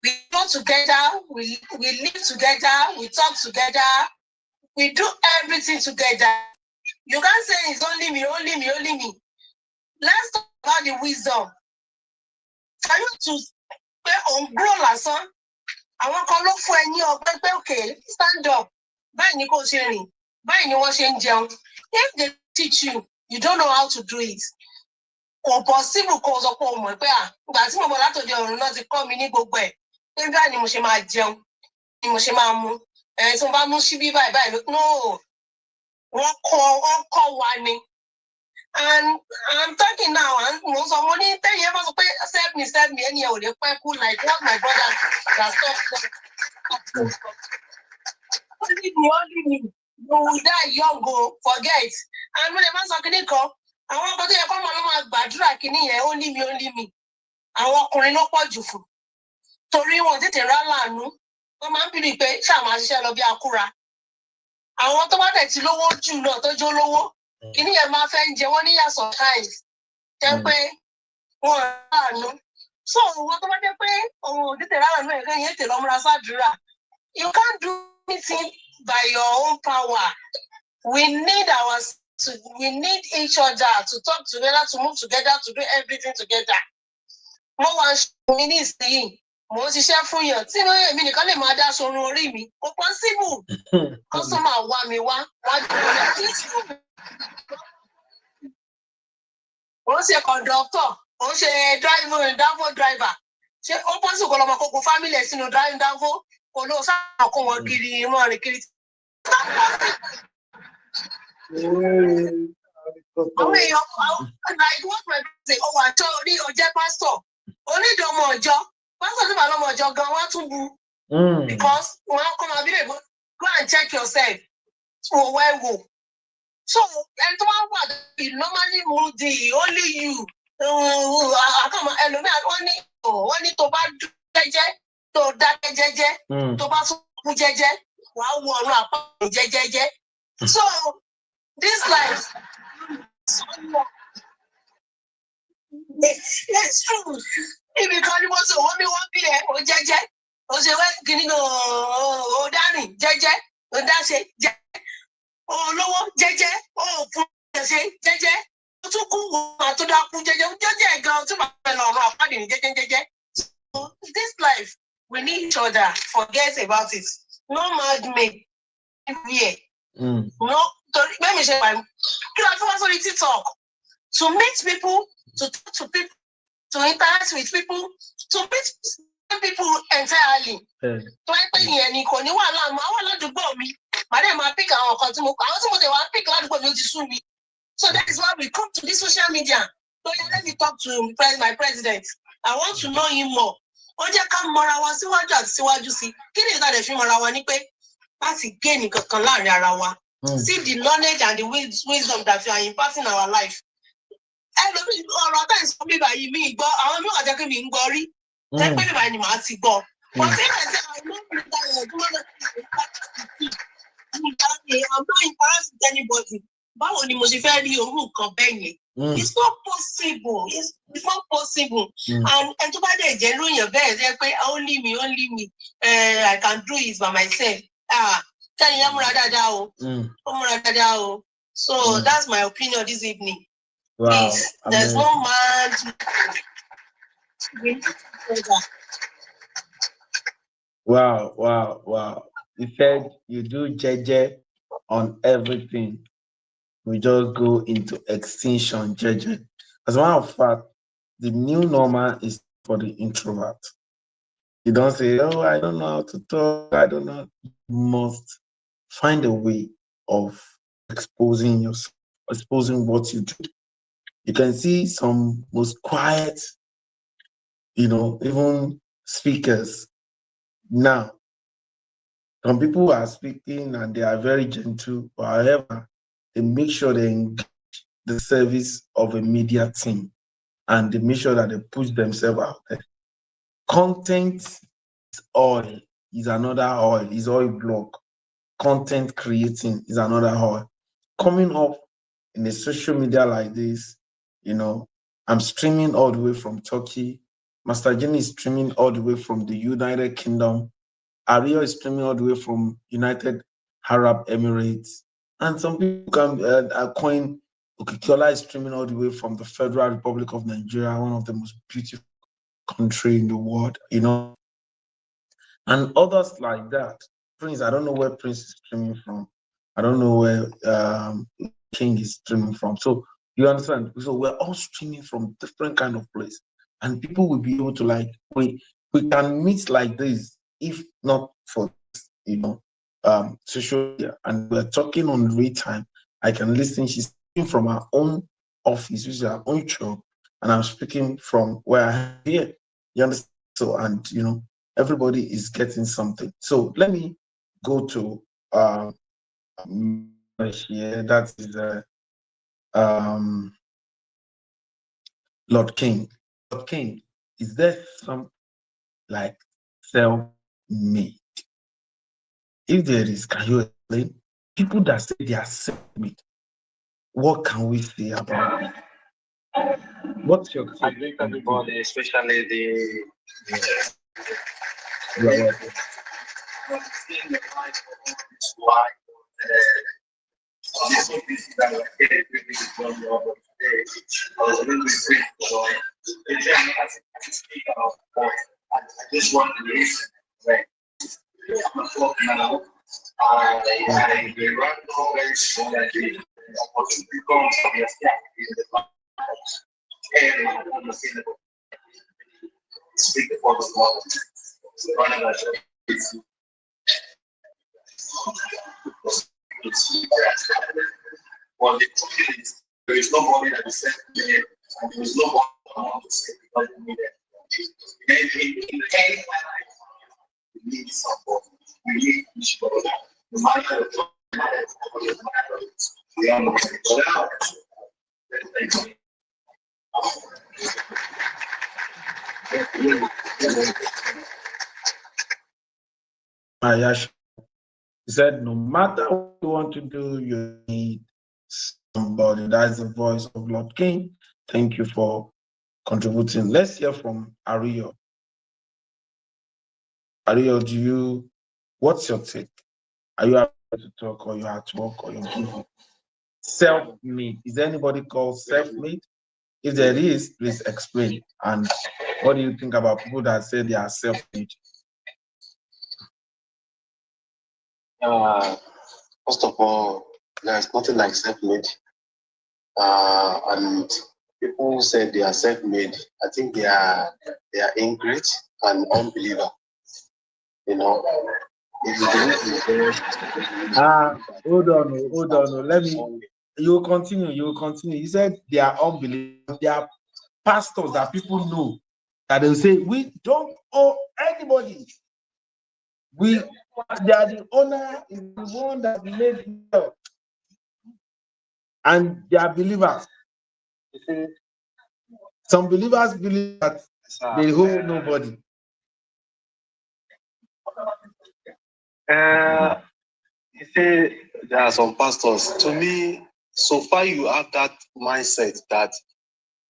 We go together, we live together, we talk together, we do everything together. You can't say it's only me, only me, only me. Let's talk about the wisdom. For you to grow lásán, àwọn kan ló fún ẹ ní ọgbẹ́ pé okay, stand up. Báyìí ni kò ṣe rìn, báyìí ni wọ́n ṣe ń jẹun. If they teach you, you don't know how to do it. Kò possible kó sọ pé o mọ̀ pé ìgbà tí mo bọ̀ látòdì ọ̀run náà ti kọ́ mi ní gbogbo ẹ̀. Pé báyìí ni mo ṣe máa jẹun, ni mo ṣe máa mu. Tí mo bá mú síbí báyìí, no. Wọ́n kọ́ wa ni. And I'm talking now, and most of money 10 years ago, save me, any year they quite cool like what my brother that stopped. Only me. You will die young, go forget. And when the man talking, I want to come along badra kini here, only me. I want to pọ̀ jù fún. Torí wọn tètè rà láàánú. Wọ́n máa ń bìrì pé ṣáà máa ṣiṣẹ́ lọ bí akúra. Àwọn tó bá tẹ̀ tí lówó jù náà tó jó lówó. Kini yẹn máa fẹ́ ń jẹ wọ́n níyà sometimes. Jẹ́ pé wọ́n rà láàánú. So wọ́n tó bá jẹ́ pé òun tètè rà láàánú ẹ̀kan yẹn tè lọ múra sádùúrà. You can't do anything by your own power. We need each other to talk together, to move together, to do everything together. Mo wá mi ní ìsìn mo ń ṣiṣẹ́ fún yàn tí èmi nìkan lè máa dá sorun orí mi. Kò possible. Customer wá mi wá dúró. Ó ṣe conductor, ó ṣe Danfo driver. Ṣé ó possible kó lọ máa kókó family ẹ̀ sínú Danfo kó ló sáà kó wọn kiri mọ́ rìn kiri. Àwọn èèyàn like what my say àjọ orí ọjẹ́ pastor onídọ̀ọ́mọ ọjọ́ pastor tó bá lọ́mọ ọjọ́ gan wọ́n tún bu because wọ́n kọ́ máa bí lè go and check yourself wò. So ẹni tó máa wà normally moody only you àkàmọ́ ẹlòmíà wọ́n ní tó bá dún jẹ́jẹ́ tó dákẹ́ jẹ́jẹ́ tó bá tún kú jẹ́jẹ́ wàá wọ ọ̀run àpá jẹ́jẹ́jẹ́. So this life it's true. Ibi kan ni mo sọ wọ́n ní wọ́n bí ẹ o jẹ́jẹ́ o ṣe wẹ́ kíní o dárìn jẹ́jẹ́ o dáṣe jẹ́jẹ́ o lówó jẹ́jẹ́ o fún ẹ̀ṣẹ̀ jẹ́jẹ́ o tún kú wọ́n tó dákú jẹ́jẹ́ gan tó máa fẹ́ lọ ọ̀run àpáàdé ní jẹ́jẹ́. So this life we need each other, forget about it. No madman here. No, let me say TikTok to meet people, to talk to people, to interact with people, to meet people entirely. To any koni wala ma wala dugbo mi. Made ma pick àwọn kan tí mo dey wa pick ládùúgbò mi ó ti sú mi. So that is why we come to this social media. So let me talk to my president. I want to know him more. Ó jẹ́ ká mọra wa síwájú àti síwájú sí. Kí ni ìta dẹ̀ fi mọra wa ní pé láti gain kankan láàrin ara wa. See the knowledge and the wisdom that you are imparting in our life. Ẹlòmíì ọ̀rọ̀ tá ìsọ mi báyìí mi gbọ́ àwọn mi wà jẹ́ kí mi ń gbọ́ rí. Jẹ́ pé mi báyìí ni màá ti gbọ́. But if I say I know I'm not embarrassed with anybody. Báwo ni mo ṣe fẹ́ rí orú nǹkan bẹ́ẹ̀ yẹn? It's not possible. It's not possible. And tó bá dẹ̀ jẹ́ lóyún bẹ́ẹ̀ jẹ́ pé only me, I can do it by myself. Tẹ́lẹ̀ yẹn múra dáadáa o. Ó múra dáadáa o. So that's my opinion this evening. Wow. Please, there's no man. Wow. You said you do JJ on everything. We just go into extinction, JJ. As a matter of fact, the new normal is for the introvert. You don't say, oh, I don't know how to talk. I don't know. You must find a way of exposing yourself, exposing what you do. You can see some most quiet, even speakers now. Some people are speaking and they are very gentle, but however, they make sure they engage the service of a media team and they make sure that they push themselves out there. Content is oil, is another oil, is oil block. Content creating is another oil. Coming up in a social media like this, I'm streaming all the way from Turkey. Master Jenny is streaming all the way from the United Kingdom. Ario is streaming all the way from United Arab Emirates. And some people can coin Okikiola is streaming all the way from the Federal Republic of Nigeria, one of the most beautiful countries in the world, and others like that. Prince, I don't know where Prince is streaming from. I don't know where King is streaming from. So you understand? So we're all streaming from different kind of place, and people will be able to we can meet like this if not for social media, and we're talking on real time. I can listen. She's speaking from her own office, which is her own job, and I'm speaking from where I am here. You understand? So, and everybody is getting something. So let me go to here. That is Lord King. Lord King, is there some like self-made? If there is, can you explain? People that say they are self-made, what can we say about it? What's your I think everybody, especially the I just want to listen. Now, I run always so that the opportunity comes to be speak for the Lord. Running a well, the truth is, there is nobody that is sent to me, and there is nobody I want to say because we need it. In any life, we need support. We need each other. No matter the we are not each other. Ayash, he said, no matter what you want to do, you need somebody. That's the voice of Lord King. Thank you for contributing. Let's hear from Ario. Ario, what's your take? Are you happy to talk, or you have to work, or you're busy? Self-made. Is there anybody called self-made? If there is, please explain. And what do you think about people that say they are self-made? First of all, there's nothing like self-made. And people who say they are self-made, I think they are ingrate and unbeliever. If you believe hold on. Let me. You will continue. You said they are unbelievers. They are pastors that people know that they will say, we don't owe anybody. They are the owner, is the one that made it, and they are believers. Some believers believe that they hold nobody. You say there are some pastors. To me, so far you have that mindset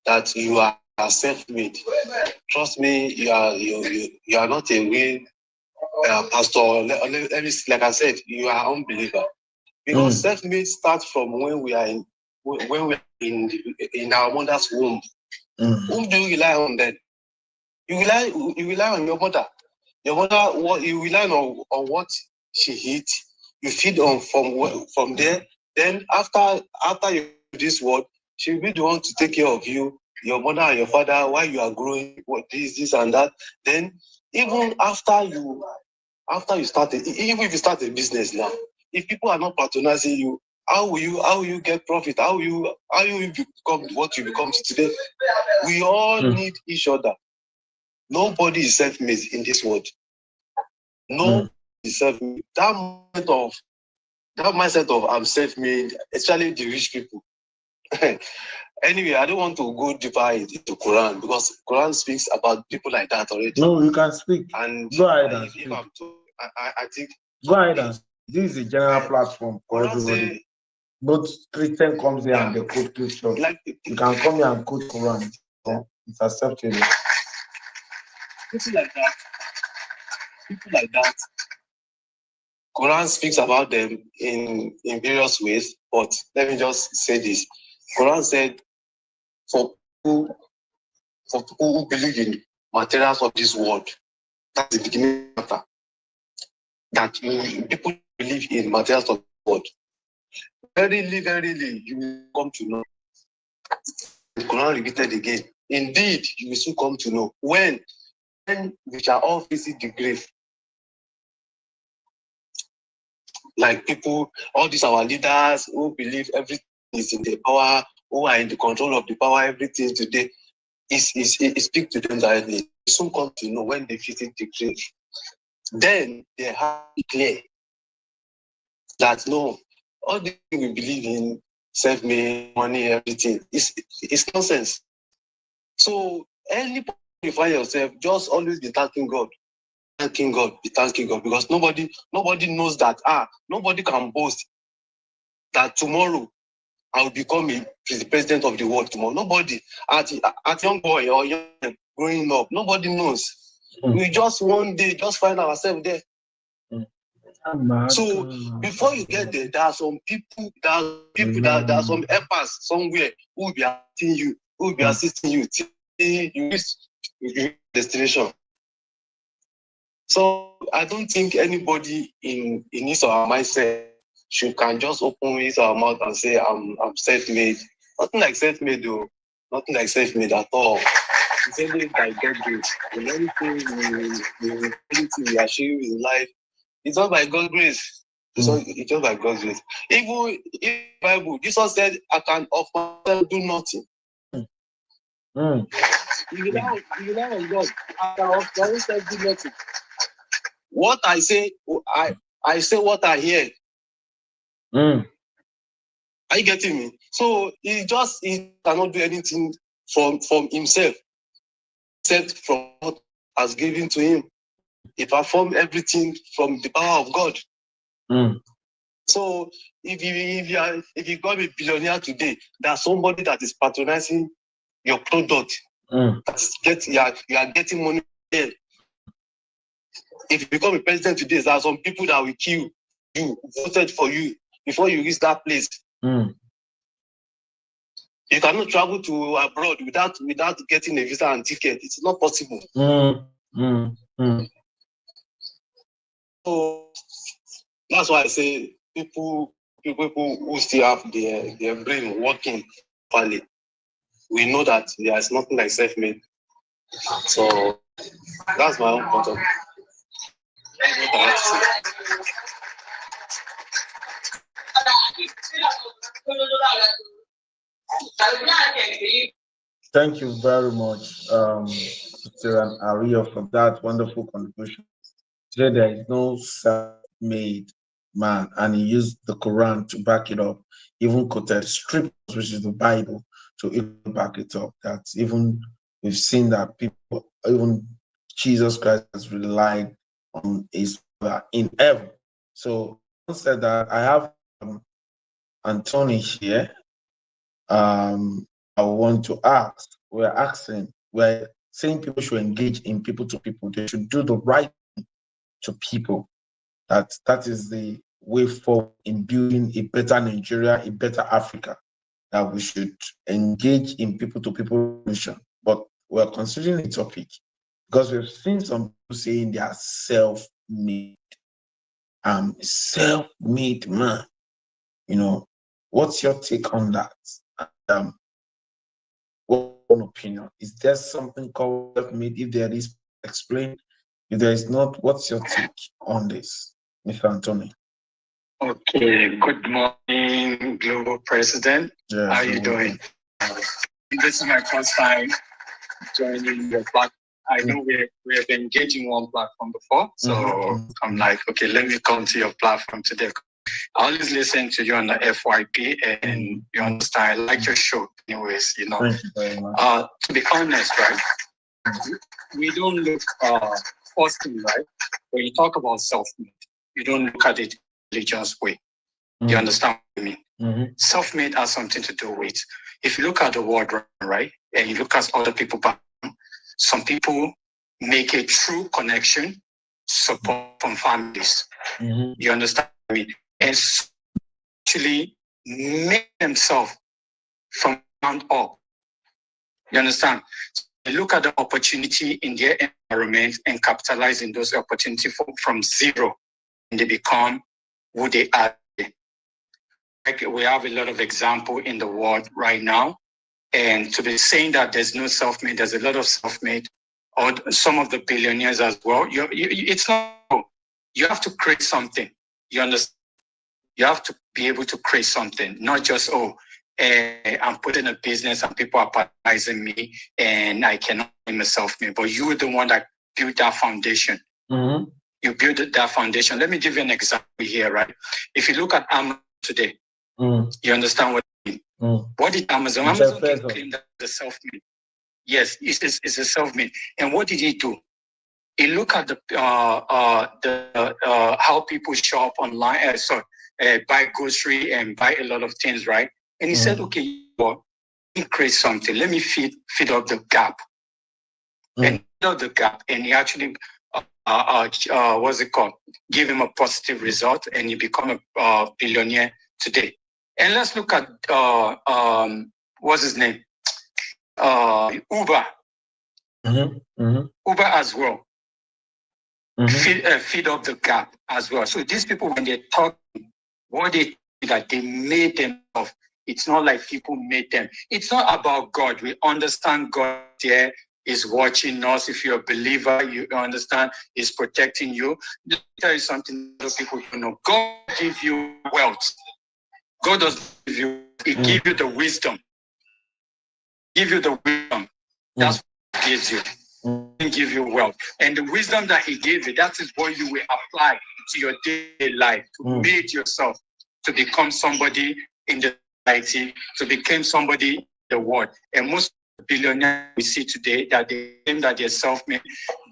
that you are self-made. Trust me, you are not a real pastor. Let me like I said, you are unbeliever. Because self-made starts from when we are in our mother's womb. Whom do you rely on then? You rely on your mother. Your mother, what you rely on what she eats. You feed on from there. Then after you do this word, she will be the one to take care of you, your mother and your father while you are growing. What this and that. Then even after you start even if you start a business now, if people are not patronizing you, how will you get profit? How will you become what you become today? We all need each other. Nobody is self-made in this world. No is self-made. That mindset of I'm self-made, especially the rich people. Anyway, I don't want to go deeper into Quran because Quran speaks about people like that already. No, you can speak. And go ahead and speak. I think go ahead and speak. This is a general platform for everybody. Both Christian comes here and they quote scripture. Like, you can come here and quote Quran. It's acceptable. People like that. Quran speaks about them in various ways, but let me just say this. Quran said for people who believe in materials of this world, that's the beginning matter. That people believe in materials of the world. Verily, you will come to know. The Quran repeated again. Indeed, you will soon come to know. When we shall all visit the grave. Like people, all these our leaders who believe everything is in the power, who are in the control of the power, everything today, it speaks to them directly. They soon come to know when they visit the grave. Then they have to declare that no, all the things we believe in, self-made, money, everything, it's nonsense. So any point you find yourself, just always be thanking God. Be thanking God, because nobody knows that nobody can boast that tomorrow I will become the president of the world tomorrow. Nobody at young boy or young growing up, nobody knows. We just one day just find ourselves there. So before you get there, there are some people, there are some helpers somewhere who will be assisting you, till you reach your destination. So I don't think anybody in his or her mindset can just open his or her mouth and say I'm self-made. Nothing like self-made though. Nothing like self-made at all. It's only by God's grace. In anything we achieve in life, it's all by God's grace. It's all by God's grace. Even in the Bible, Jesus said, I can of myself do nothing. You rely on God. I can of myself do nothing. What I say, I say what I hear. Are you getting me? So he cannot do anything from himself, except from what has given to him. He performed everything from the power of God. So if you become a billionaire today, there's somebody that is patronizing your product. You are getting money there. If you become a president today, there are some people that will kill you, voted for you before you reach that place. You cannot travel to abroad without getting a visa and ticket. It's not possible. So that's why I say people who still have their brain working properly, we know that there is nothing like self-made. So that's my own point of view. Thank you very much, Mr. Aria, for that wonderful contribution. Today there is no self-made man, and he used the Quran to back it up. Even quoted scriptures, which is the Bible, to even back it up. That even we've seen that people, even Jesus Christ has relied on his Father in heaven So said that I have Anthony here. I want to ask. We're saying people should engage in people to people. They should do the right thing to people. That is the way forward in building a better Nigeria, a better Africa. That we should engage in people to people relation. But we're considering a topic because we've seen some people saying they are self-made. Self-made man. You know, what's your take on that? What's your opinion? Is there something called self-made? If there is, explain. If there is not, what's your take on this, Mr. Anthony? Okay, good morning, Global President. Yes, how are you doing? This is my first time joining your platform. I know we have been engaging one platform before, so I'm like, okay, let me come to your platform today. I always listen to you on the FYP, and you understand, I like your show anyways, you know. Thank you very much. To be honest, right, we don't look, first thing, right, when you talk about self-made, you don't look at it religious way. You understand what I mean? Self-made has something to do with, if you look at the world, right, and you look at other people, some people make a true connection, support from families. You understand what I mean? And actually make themselves from ground up. You understand? So they look at the opportunity in their environment and capitalize in those opportunities from zero, and they become who they are. Like we have a lot of example in the world right now, and to be saying that there's no self-made, there's a lot of self-made, or some of the billionaires as well. It's not. You have to create something. You understand? You have to be able to create something, not just I'm putting a business and people are patronizing me and I cannot be myself made. But you were the one that built that foundation. You built that foundation. Let me give you an example here, right? If you look at Amazon today, you understand what I mean? What did Amazon? Amazon can claim that the self-made. Yes, it's a self-made. And what did he do? He looked at the how people shop online. Buy grocery and buy a lot of things, right? And he said, okay, well, let me create something. Let me feed up the gap. And feed up the gap. And he actually, what's it called? Give him a positive result, and he become a billionaire today. And let's look at, what's his name? Uber. Uber as well. Feed up the gap as well. So these people, when they talk, what they that they made themselves. It's not like people made them. It's not about God. We understand God there is watching us. If you're a believer, you understand He's protecting you. Let me tell you something that people don't know. God gives you wealth. God doesn't give you. He gives you the wisdom. Give you the wisdom. That's what He gives you. He give you wealth. And the wisdom that He gave you, that is what you will apply to your daily life to make yourself to become somebody in the society, to become somebody in the world. And most billionaires we see today that they claim that they're self-made,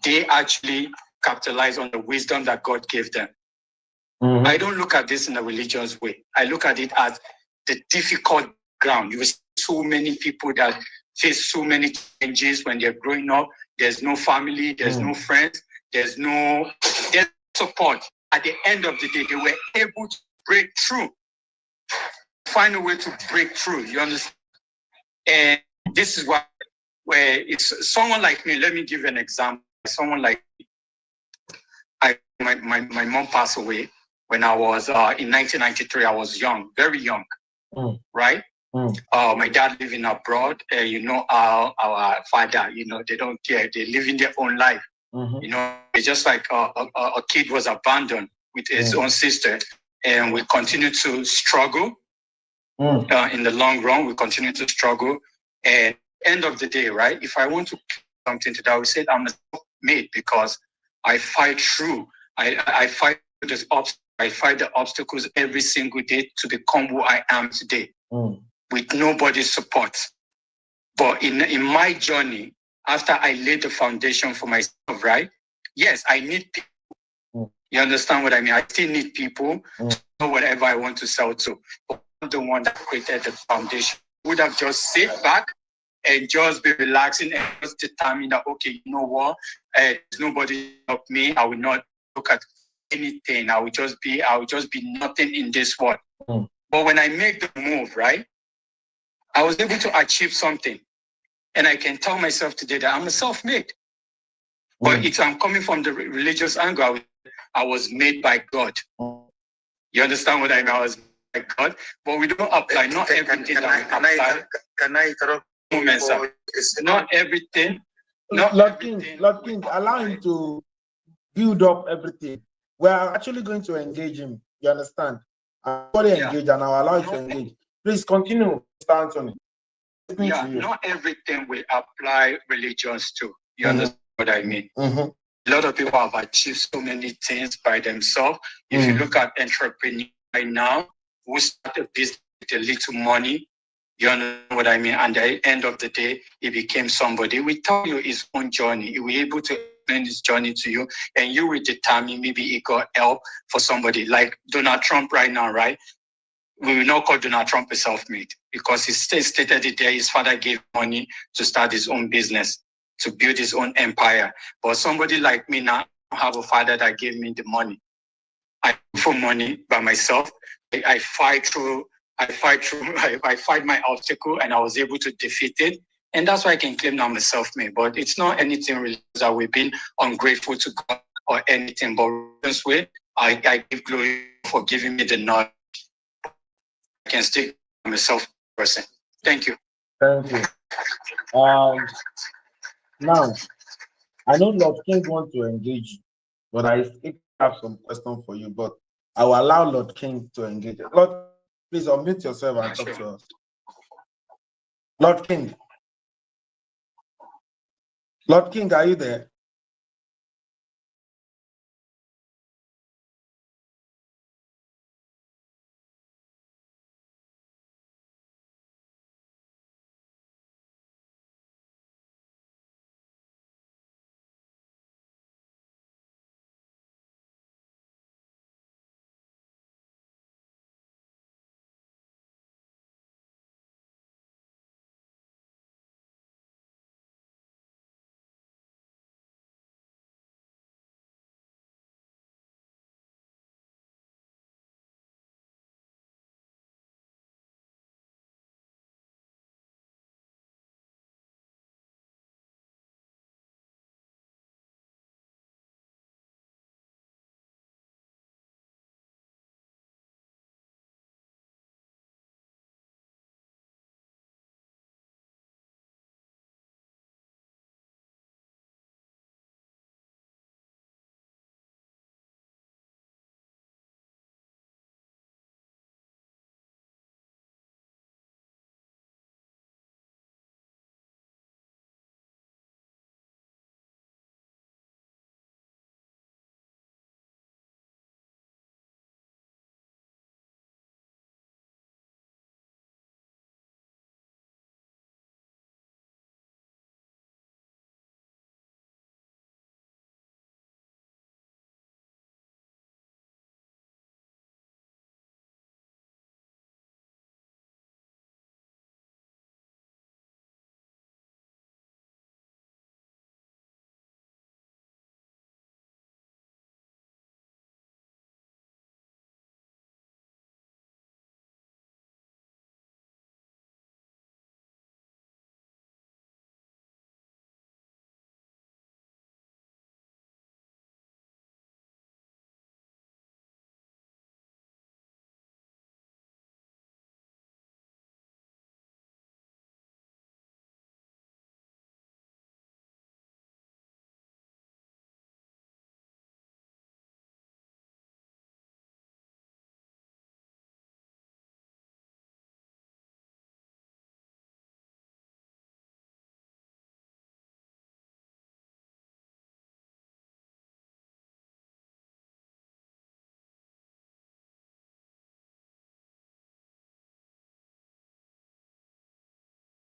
they actually capitalize on the wisdom that God gave them. I don't look at this in a religious way. I look at it as the difficult ground. You see so many people that face so many changes when they're growing up. There's no family, there's no friends, there's no support. At the end of the day, they were able to break through, find a way to break through. You understand? And this is where it's someone like me. Let me give you an example. Someone like me. My mom passed away when I was in 1993. I was young, very young, right? My dad living abroad. You know, our father. You know, they don't care. They live in their own life. You know, it's just like a kid was abandoned with his own sister, and we continue to struggle. In the long run, we continue to struggle. And end of the day, right? If I want to something to that, I would say I'm self-made because I fight through. I fight this I fight the obstacles every single day to become who I am today, with nobody's support. But in my journey, after I laid the foundation for myself, right? Yes, I need people You understand what I mean? I still need people to know whatever I want to sell to. But I'm the one that created the foundation. Would have just sit back and just be relaxing and just determine that, okay, you know what? Nobody help me. I will not look at anything. I will just be nothing in this world. But when I make the move, right, I was able to achieve something. And I can tell myself today that I'm a self-made. But I'm coming from the religious angle. I was made by God. You understand what I mean? I was made by God. But we don't apply, not everything. Can I interrupt? Moment, sir. Not everything. Lord King, allow him to build up everything. We are actually going to engage him. You understand? I'm already engaged and I'll allow you to engage. Please continue, Mr. Anthony. Yeah, not everything we apply religions to. You understand what I mean? A lot of people have achieved so many things by themselves. If you look at entrepreneurs right now, who start a business with a little money, you understand what I mean? And at the end of the day, he became somebody. We tell you his own journey. He will be able to explain his journey to you, and you will determine maybe he got help for somebody like Donald Trump right now, right? We will not call Donald Trump a self-made because he stated it there. His father gave money to start his own business, to build his own empire. But somebody like me now, I don't have a father that gave me the money. I look for money by myself. I fight my obstacle and I was able to defeat it. And that's why I can claim I'm a self-made. But it's not anything really that we've been ungrateful to God or anything. But this way, I give glory for giving me the knowledge. I can still I'm a self person. Thank you. Thank you. Now, I know Lord King wants to engage, but I have some questions for you, but I will allow Lord King to engage. Lord, please unmute yourself and talk to us. Lord King. Lord King, are you there?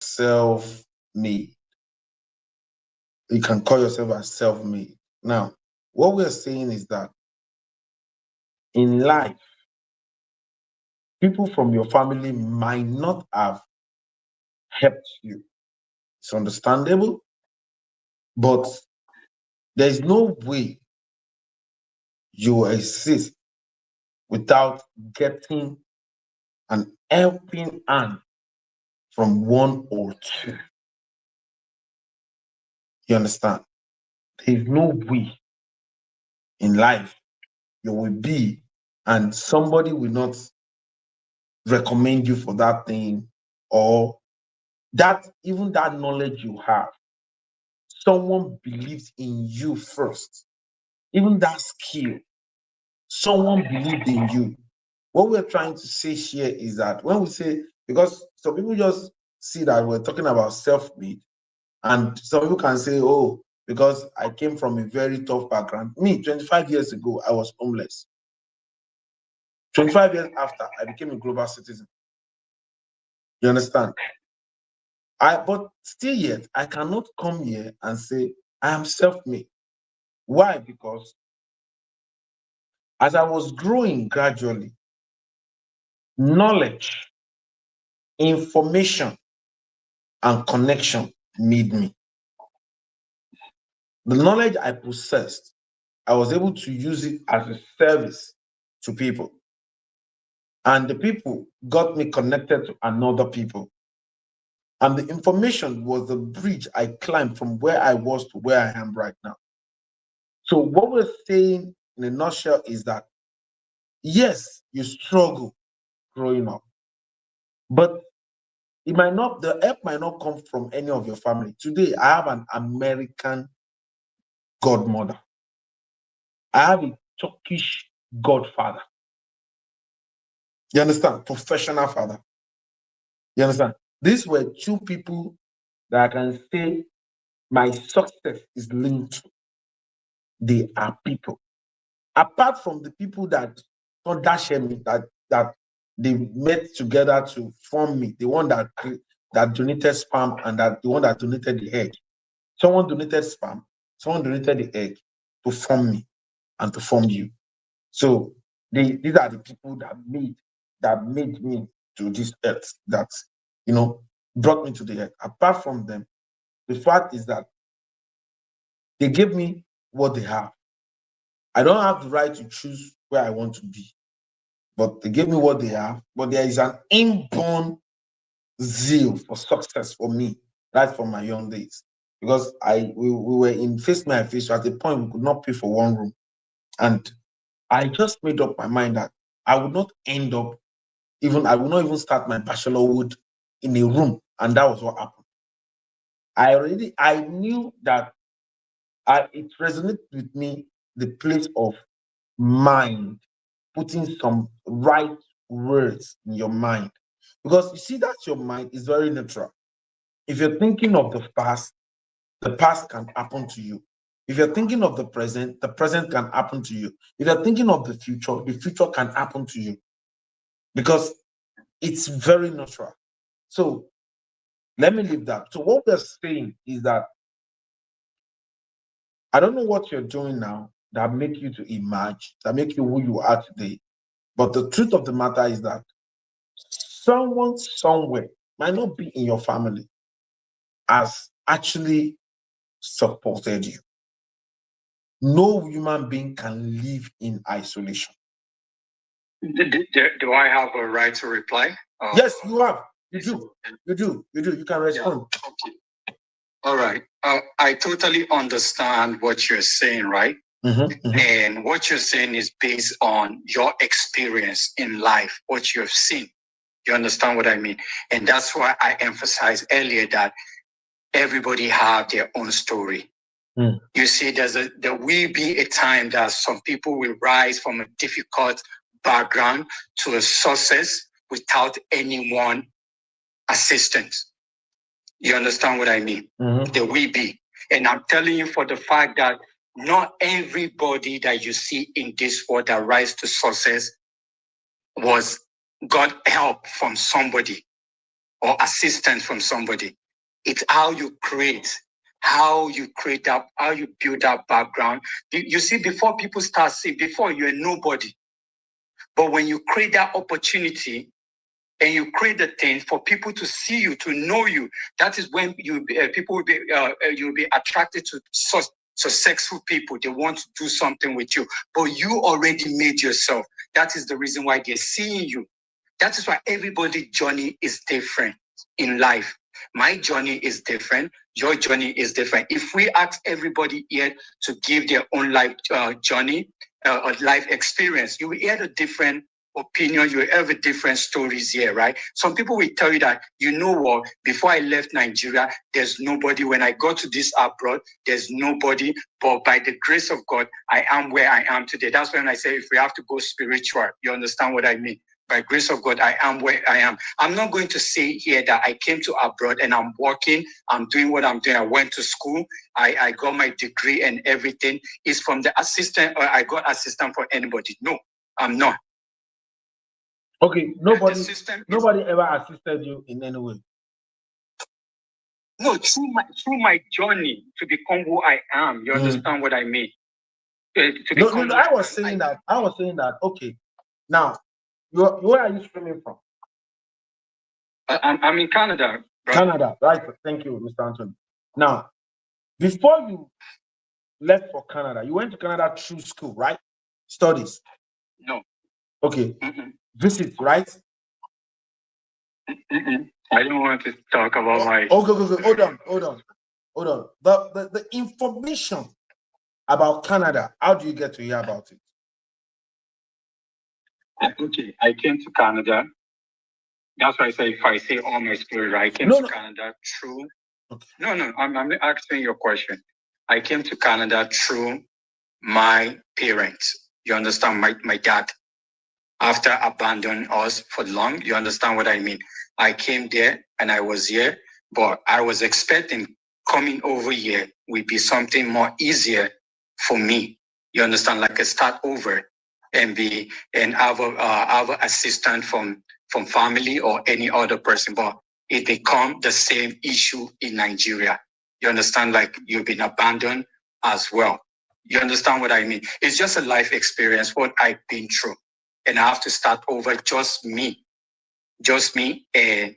Self-made. You can call yourself a self-made. Now, what we're saying is that in life, people from your family might not have helped you. It's understandable, but there's no way you exist without getting an helping hand from one or two. You understand? There's no way in life you will be and somebody will not recommend you for that thing, or that even that knowledge you have, someone believes in you first. Even that skill, someone believed in you. What we're trying to say here is that when we say, because some people just see that we're talking about self-made, and some people can say, oh, because I came from a very tough background. Me, 25 years ago, I was homeless. 25 years after, I became a global citizen. You understand? But still yet, I cannot come here and say I am self-made. Why? Because as I was growing gradually, knowledge, information, and connection made me. The knowledge I possessed, I was able to use it as a service to people. And the people got me connected to another people. And the information was the bridge I climbed from where I was to where I am right now. So what we're saying in a nutshell is that, yes, you struggle growing up, but it might not, the help might not come from any of your family. Today, I have an American godmother. I have a Turkish godfather. You understand? Professional father. You understand? These were two people that I can say my success is linked to. They are people. Apart from the people that don't dash me, that they met together to form me, the one that donated sperm, and that the one that donated the egg. Someone donated sperm, someone donated the egg to form me and to form you. So these are the people that made me to this earth, that brought me to the earth. Apart from them, the fact is that they gave me what they have. I don't have the right to choose where I want to be, but they gave me what they have. But there is an inborn zeal for success for me right from my young days, because we were in face my face. So at the point we could not pay for one room, and I just made up my mind that I would not end up I would not even start my bachelorhood in a room, and that was what happened. I knew that it resonated with me, the place of mind, putting some right words in your mind, because you see that your mind is very neutral. If you're thinking of the past can happen to you. If you're thinking of the present can happen to you. If you're thinking of the future can happen to you, because it's very natural. So let me leave that. So what we're saying is that I don't know what you're doing now that make you to emerge, that make you who you are today. But the truth of the matter is that someone somewhere, might not be in your family, has actually supported you. No human being can live in isolation. Do I have a right to reply? Yes, you have. You do. You can respond. Yeah. Okay. All right. I totally understand what you're saying, right? And what you're saying is based on your experience in life, what you've seen. You understand what I mean? And that's why I emphasized earlier that everybody have their own story. You see, there will be a time that some people will rise from a difficult background to a success without anyone assistance. You understand what I mean? There will be. And I'm telling you for the fact that not everybody that you see in this world that rise to success got help from somebody or assistance from somebody. It's how you create that, how you build that background. You see, before people start seeing, before you're nobody, But when you create that opportunity and you create the thing for people to see you, to know you, that is when people will be you'll be attracted to successful people. They want to do something with you, but you already made yourself. That is the reason why they're seeing you. That is why everybody's journey is different in life. My journey is different. Your journey is different. If we ask everybody here to give their own life journey or life experience, you will hear a different opinion. You will hear different stories here, right? Some people will tell you that, you know what, before I left Nigeria, there's nobody. When I got to this abroad, there's nobody. But by the grace of God, I am where I am today. That's when I say, if we have to go spiritual, you understand what I mean? By grace of God, I am where I am. I'm not going to say here that I came to abroad and I'm working, I'm doing what I'm doing. I went to school, I got my degree and everything. It's from the assistant, or I got assistant for anybody. No, I'm not. Okay, nobody ever assisted you in any way. No, through my journey to become who I am. You understand what I mean? No, I was saying that. Okay, now, where are you streaming from? I'm in Canada. Bro. Canada, right? Thank you, Mr. Anthony. Now, before you left for Canada, you went to Canada through school, right? Studies. No. Okay. Visit, right? I don't want to talk about my. Okay. Hold on. The information about Canada, how do you get to hear about it? Okay, I came to Canada. That's why I say, if I say all my story, right? I came to Canada through. Okay. No, I'm asking your question. I came to Canada through my parents. You understand? My dad, after abandoning us for long, you understand what I mean? I came there and I was here, but I was expecting coming over here would be something more easier for me. You understand? Like a start over and have an assistant from family or any other person, but it become the same issue in Nigeria. You understand? Like you've been abandoned as well. You understand what I mean? It's just a life experience, what I've been through. And I have to start over, just me. And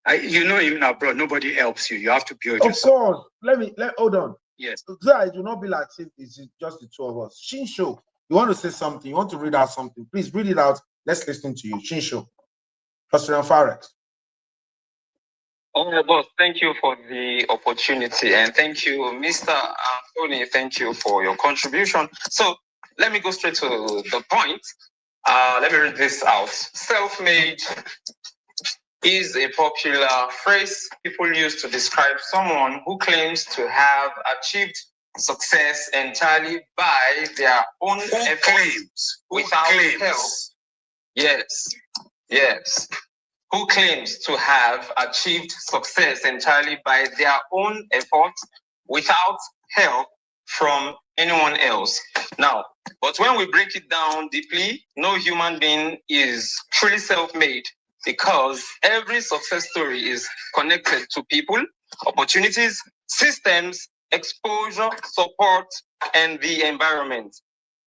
even abroad, nobody helps you. You have to build yourself. Of course. Hold on. Yes. So it will not be like it's just the two of us. Shinsho, you want to say something? You want to read out something? Please read it out. Let's listen to you. Shinsho. Pastor Farex. Oh, boss, thank you for the opportunity. And thank you, Mr. Anthony. Thank you for your contribution. So let me go straight to the point. Let me read this out. Self-made is a popular phrase people use to describe someone who claims to have achieved success entirely by their own efforts without help. Yes. Who claims to have achieved success entirely by their own efforts without help from anyone else. Now, but when we break it down deeply, no human being is truly self-made, because every success story is connected to people, opportunities, systems, exposure, support, and the environment.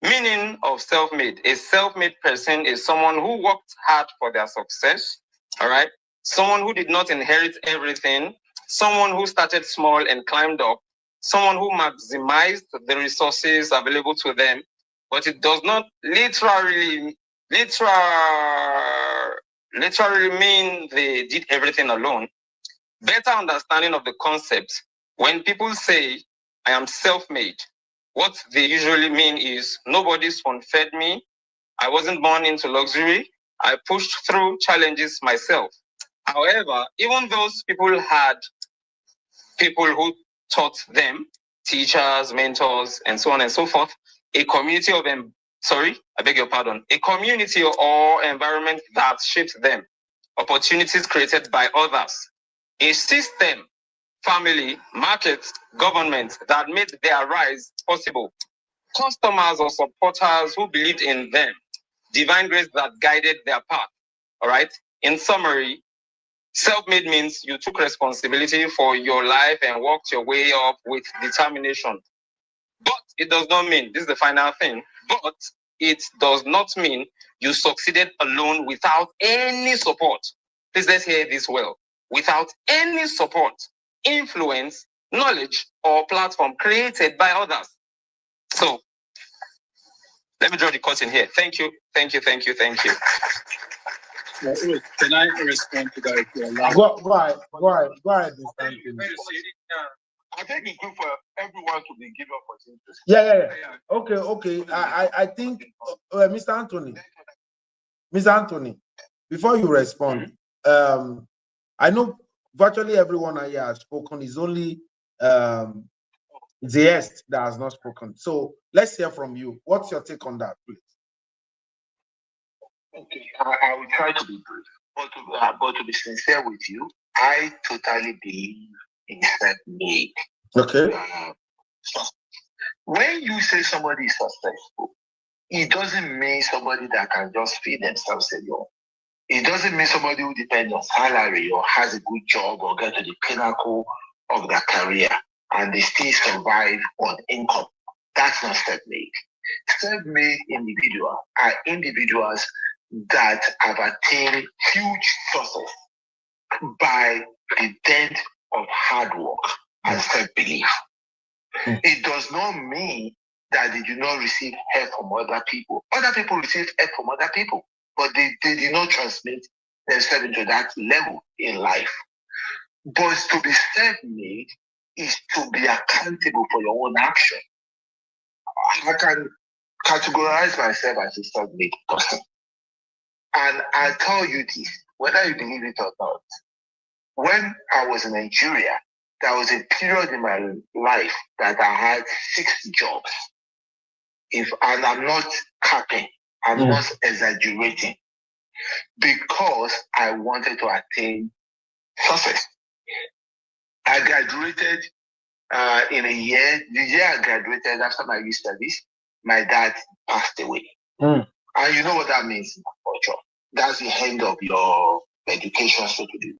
Meaning of self-made. A self-made person is someone who worked hard for their success, all right? Someone who did not inherit everything, someone who started small and climbed up, someone who maximized the resources available to them, but it does not literally mean they did everything alone. Better understanding of the concept. When people say, I am self-made, what they usually mean is, nobody spoon-fed me, I wasn't born into luxury, I pushed through challenges myself. However, even those people had people who taught them, teachers, mentors, and so on and so forth, a community or environment that shaped them, opportunities created by others, a system, family, markets, government that made their rise possible, customers or supporters who believed in them, divine grace that guided their path. All right. In summary, self-made means you took responsibility for your life and worked your way up with determination. But it does not mean, this is the final thing, but it does not mean You succeeded alone without any support. Please let's hear this well. Without any support, influence, knowledge, or platform created by others. So let me draw the curtain here. Thank you. Thank you. Thank you. Thank you. Can I respond to that? Go ahead. Go ahead. I think it's good for everyone to be given opportunities. Yeah. Okay. I think, Mr. Anthony, before you respond, I know virtually everyone here has spoken. It's only Zest that has not spoken. So let's hear from you. What's your take on that, please? Okay, I will try to be brief, but to be sincere with you, I totally believe in self-made. Okay. When you say somebody is successful, it doesn't mean somebody that can just feed themselves alone. It doesn't mean somebody who depends on salary or has a good job or get to the pinnacle of their career and they still survive on income. That's not self-made. Self-made individuals are individuals that have attained huge success by the dent of hard work and self-belief. It does not mean that they do not receive help from other people. Other people receive help from other people, but they do not transmit themselves into that level in life. But to be self-made is to be accountable for your own action. I can categorize myself as a self-made person. And I tell you this, whether you believe it or not, when I was in Nigeria, there was a period in my life that I had 6 jobs. And I'm not capping, I'm not exaggerating, because I wanted to attain success. I graduated in a year. The year I graduated after my youth service, my dad passed away. And you know what that means in my culture. That's the end of your education, so to do.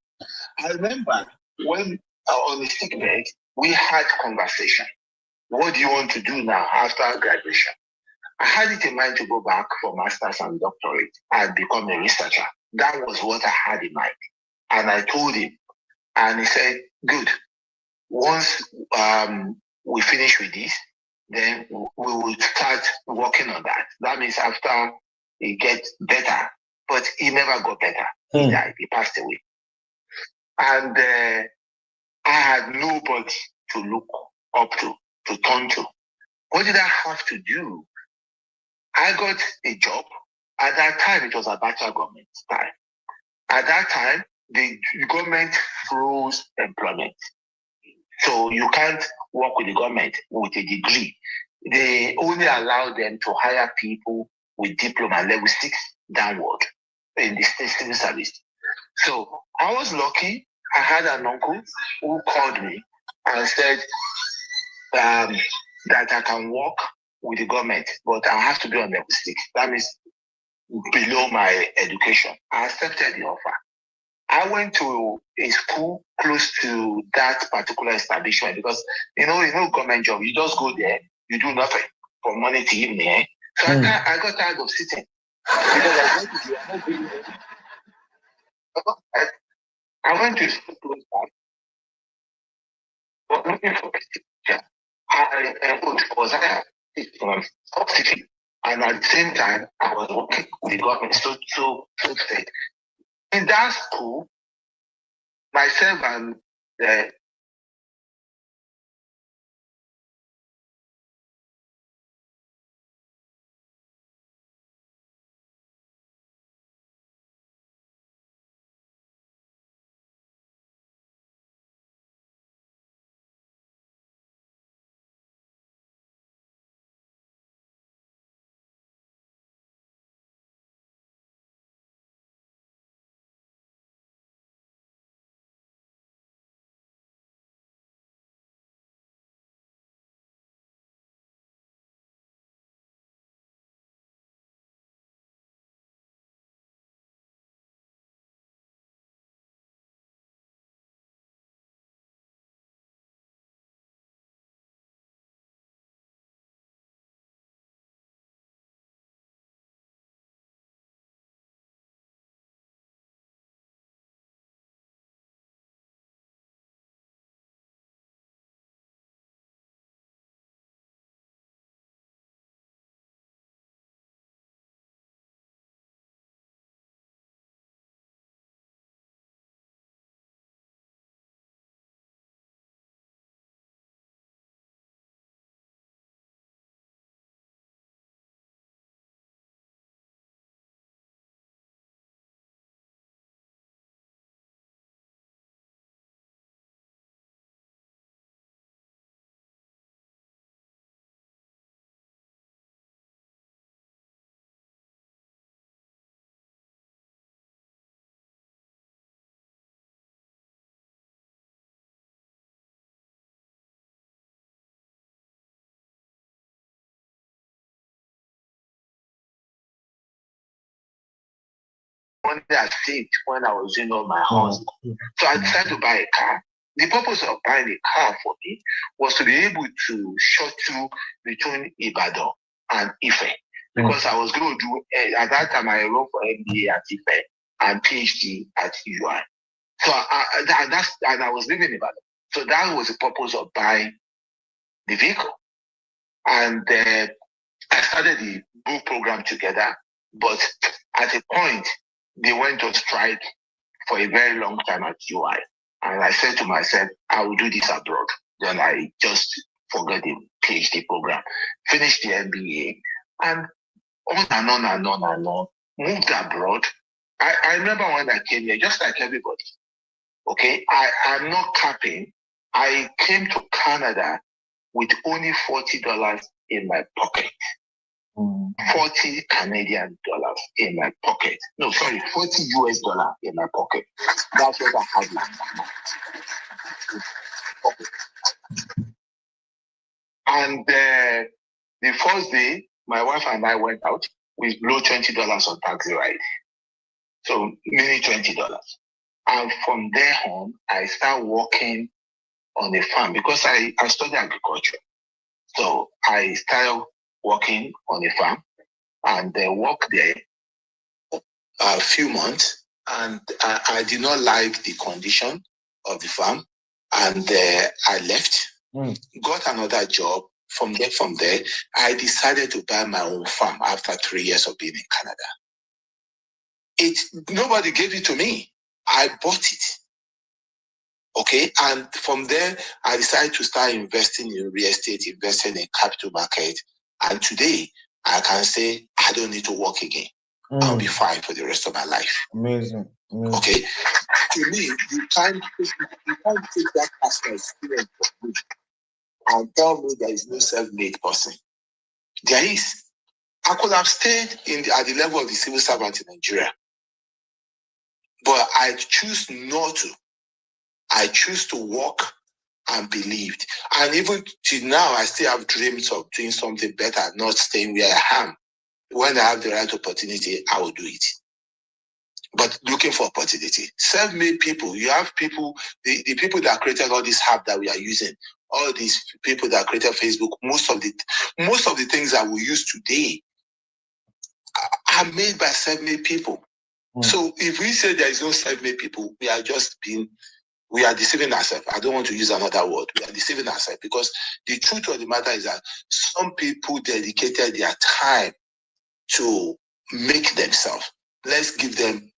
I remember when on the sick bed, we had conversation. What do you want to do now after graduation? I had it in mind to go back for master's and doctorate and become a researcher. That was what I had in mind. And I told him, and he said, good. Once we finish with this, then we will start working on that. That means after he gets better, but he never got better. He died, he passed away. And I had nobody to look up to turn to. What did I have to do? I got a job. At that time, it was Abacha government time. At that time, the government froze employment. So you can't work with the government with a degree. They only allow them to hire people with diploma level 6 downward in the state civil service. So I was lucky. I had an uncle who called me and said that I can work with the government, but I have to be on level 6. That means below my education. I accepted the offer. I went to a school close to that particular establishment because, you know, government job, you just go there, you do nothing from morning to evening. Eh? So I got tired of sitting. Because I went to school close by. But looking for a teacher, I was substitute. And at the same time, I was working with the government. So say, in that school, myself and the money I saved when I was doing all my hustle. So I decided to buy a car. The purpose of buying a car for me was to be able to shuttle between Ibadan and Ife. Because I was going to do, at that time I enrolled for MBA at Ife and PhD at UI. So I was living in Ibadan. So that was the purpose of buying the vehicle. And I started the book program together, but at a point, they went on strike for a very long time at UI. And I said to myself, I will do this abroad. Then I just forgot the PhD program, finished the MBA, and on and on and on and on, moved abroad. I remember when I came here, just like everybody, okay? I'm not capping. I came to Canada with only $40 in my pocket. 40 Canadian dollars in my pocket. No, sorry, 40 US dollar in my pocket. That's what I had last month. And the first day, my wife and I went out. We blew $20 on taxi ride. So, meaning $20. And from there on, I started working on a farm because I studied agriculture. So, I started working on a farm and worked there a few months. And I did not like the condition of the farm. And I left, got another job. From there, I decided to buy my own farm after 3 years of being in Canada. Nobody gave it to me. I bought it. Okay. And from there, I decided to start investing in real estate, investing in capital market. And today, I can say I don't need to work again. I'll be fine for the rest of my life. Amazing. Okay. To me, you can't take that personal experience for me and tell me there is no self-made person. There is. I could have stayed at the level of the civil servant in Nigeria. But I choose not to. I choose to work and believed. And even till now, I still have dreams of doing something better, not staying where I am. When I have the right opportunity, I will do it. But looking for opportunity. Self-made people, you have people, the people that created all this app that we are using, all these people that created Facebook, most of the things that we use today are made by self-made people. So if we say there is no self-made people, we are deceiving ourselves. I don't want to use another word. We are deceiving ourselves because the truth of the matter is that some people dedicated their time to make themselves. Let's give them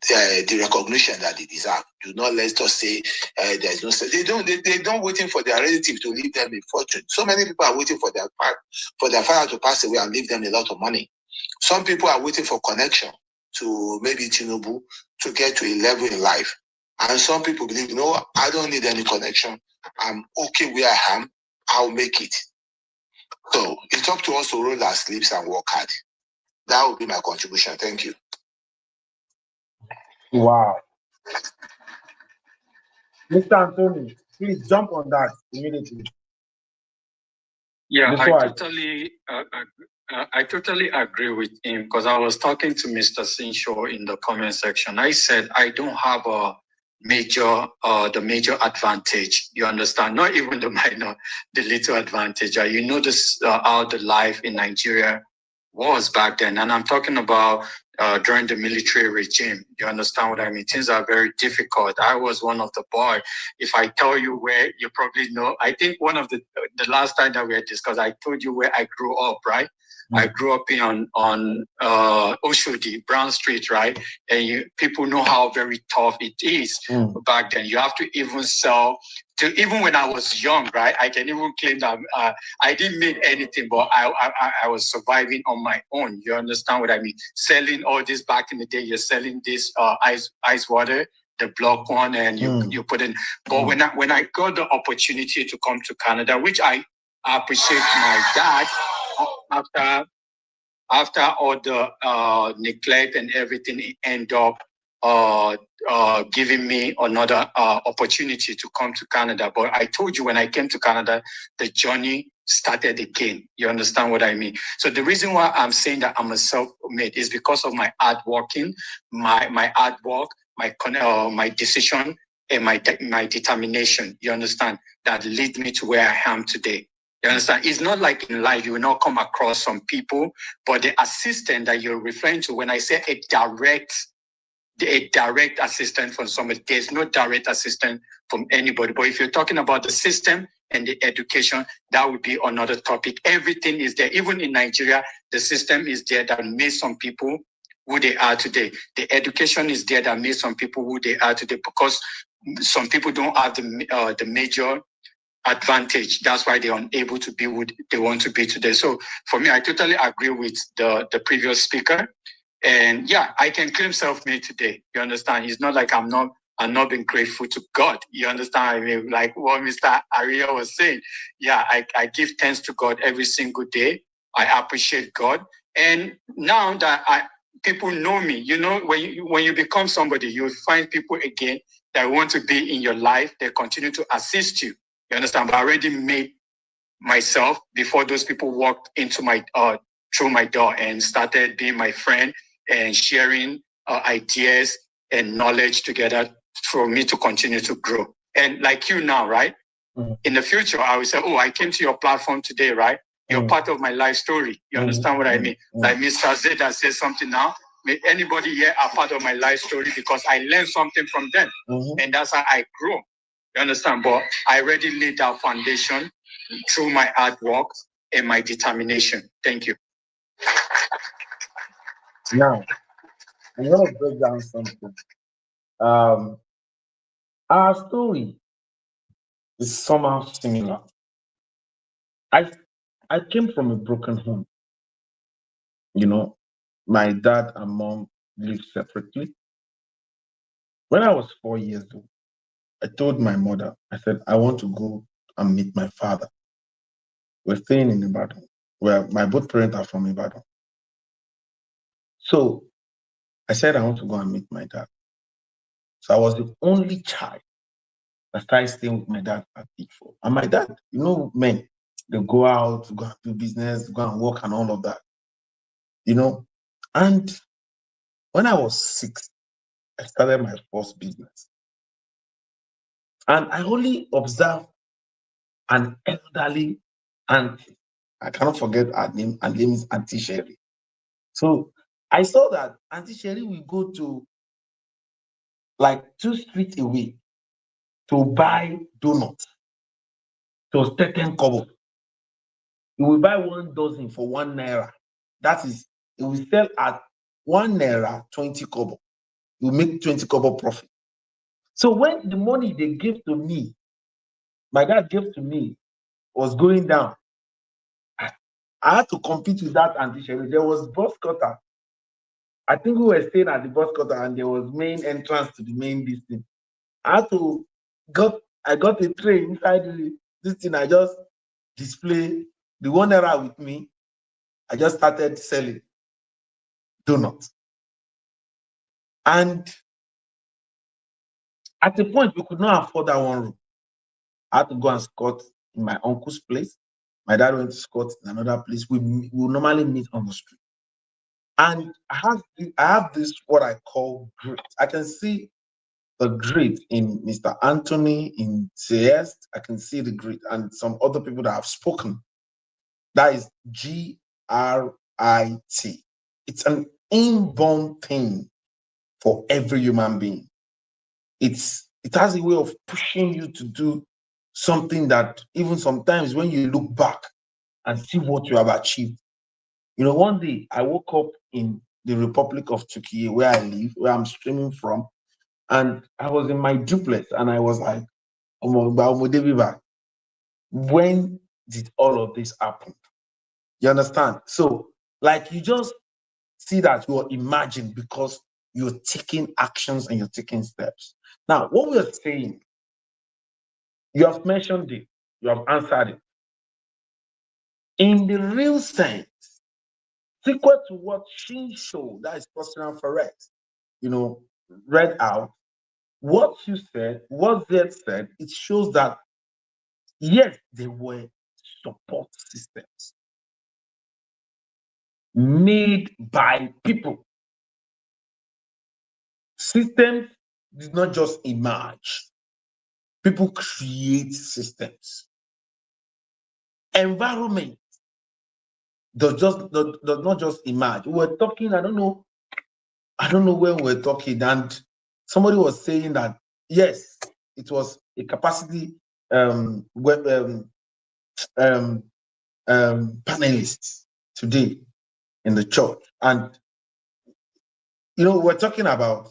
the recognition that they deserve. Do not let's just say there's no. They don't waiting for their relative to leave them a fortune. So many people are waiting for their father to pass away and leave them a lot of money. Some people are waiting for connection to maybe Tinubu to get to a level in life. And some people believe, no, I don't need any connection. I'm okay where I am. I'll make it. So it's up to us to roll our sleeves and work hard. That would be my contribution. Thank you. Wow. Mr. Anthony, please jump on that immediately. Yeah, I totally agree with him because I was talking to Mr. Sinshaw in the comment section. I said I don't have the major advantage. You understand? Not even the minor, the little advantage. You notice how the life in Nigeria was back then, and I'm talking about during the military regime. You understand what I mean? Things are very difficult. I was one of the boys. If I tell you where, you probably know. I think one of the last time that we had discussed, I told you where I grew up, right? I grew up on Oshodi, Brown Street, right? And people know how very tough it is back then. You have to even sell. Even when I was young, right? I can even claim that I didn't make anything, but I was surviving on my own. You understand what I mean? Selling all this back in the day. You're selling this ice water, the block one, and you put in. But when I got the opportunity to come to Canada, which I appreciate my dad. After all the neglect and everything, he ended up giving me another opportunity to come to Canada. But I told you when I came to Canada, the journey started again. You understand what I mean? So the reason why I'm saying that I'm a self-made is because of my hard working, my hard work, my decision, and my determination. You understand? That lead me to where I am today. You understand? It's not like in life you will not come across some people, but the assistant that you're referring to, when I say a direct assistant from somebody, there's no direct assistant from anybody. But if you're talking about the system and the education, that would be another topic. Everything is there. Even in Nigeria, the system is there that made some people who they are today. The education is there that made some people who they are today, because some people don't have the major advantage. That's why they're unable to be who they want to be today. So for me, I totally agree with the previous speaker. And yeah, I can claim self-made today. You understand? It's not like I'm not being grateful to God. You understand? I mean, like what Mr. Aria was saying. Yeah, I give thanks to God every single day. I appreciate God. And now that people know me, you know, when you become somebody, you find people again that want to be in your life. They continue to assist you. You understand? But I already made myself before those people walked into my through my door and started being my friend and sharing ideas and knowledge together for me to continue to grow. And like you now, right? Mm-hmm. In the future, I will say, oh, I came to your platform today, right? You're part of my life story. You understand what I mean? Like Mr. Zeda says something now. May anybody here are part of my life story because I learned something from them. And that's how I grow. You understand? But I already laid that foundation through my hard work and my determination. Thank you. Now, I'm going to break down something. Our story is somehow similar. I came from a broken home. You know, my dad and mom lived separately. When I was 4 years old, I told my mother, I said, I want to go and meet my father. We're staying in Ibadan, where my both parents are from Ibadan. So I said, I want to go and meet my dad. So I was the only child that started staying with my dad at age 4. And my dad, you know, men, they go out, go and do business, go and work and all of that, you know. And when I was 6, I started my first business. And I only observed an elderly auntie. I cannot forget her name. Her name is Auntie Sherry. So I saw that Auntie Sherry will go to like 2 streets away to buy donuts to 10 kobo. You will buy 1 dozen for 1 naira. That is, it will sell at 1 naira 20 kobo. You make 20 kobo profit. So when the money they gave to me, my dad gave to me, was going down, I had to compete with that Auntie Sherry. There was bus cutter. I think we were staying at the bus cutter and there was main entrance to the main business. I got a tray inside this thing. I just display the 1 naira with me. I just started selling donuts. And at a point, we could not afford that 1 room. I had to go and squat in my uncle's place. My dad went to squat in another place. We normally meet on the street. And I have this, what I call grit. I can see the grit in Mr. Anthony, in Celeste. I can see the grit, and some other people that have spoken. That is GRIT. It's an inborn thing for every human being. It has a way of pushing you to do something that even sometimes when you look back and see what you have achieved. You know, one day I woke up in the Republic of Turkey, where I live, where I'm streaming from, and I was in my duplex and I was like, when did all of this happen? You understand? So, like, you just see that you're imagined because you're taking actions and you're taking steps. Now, what we're saying, you have mentioned it, you have answered it. In the real sense, sequel to what Shinsho, that is personal forex, you know, read out, what you said, what Zed said, it shows that yes, there were support systems made by people. Systems did not just emerge. People create systems. Environment does not just emerge. We were talking, I don't know when we were talking, and somebody was saying that yes, it was a capacity panelists today in the church. And we're talking about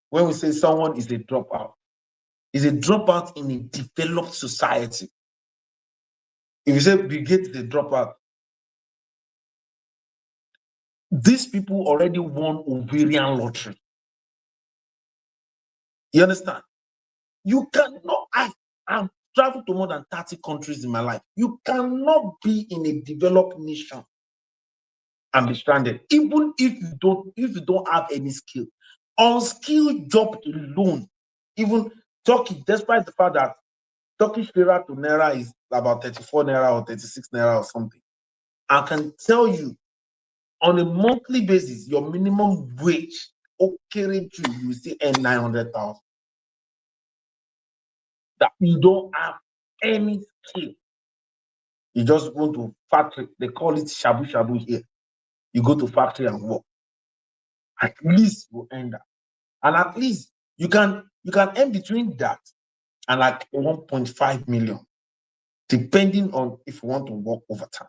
when we say someone is a dropout in a developed society. If you say Bill Gates is a dropout, these people already won ovarian lottery. You understand? You cannot, I've traveled to more than 30 countries in my life. You cannot be in a developed nation and be stranded, even if you don't have any skill. Unskilled job alone, even Turkey, despite the fact that Turkish lira to naira is about 34 naira or 36 naira or something, I can tell you on a monthly basis, your minimum wage, okay, you still earn 900,000. That you don't have any skill. You just go to factory, they call it shabu shabu here. You go to factory and work. At least you earn that. And at least you can earn between that and like 1.5 million, depending on if you want to work overtime.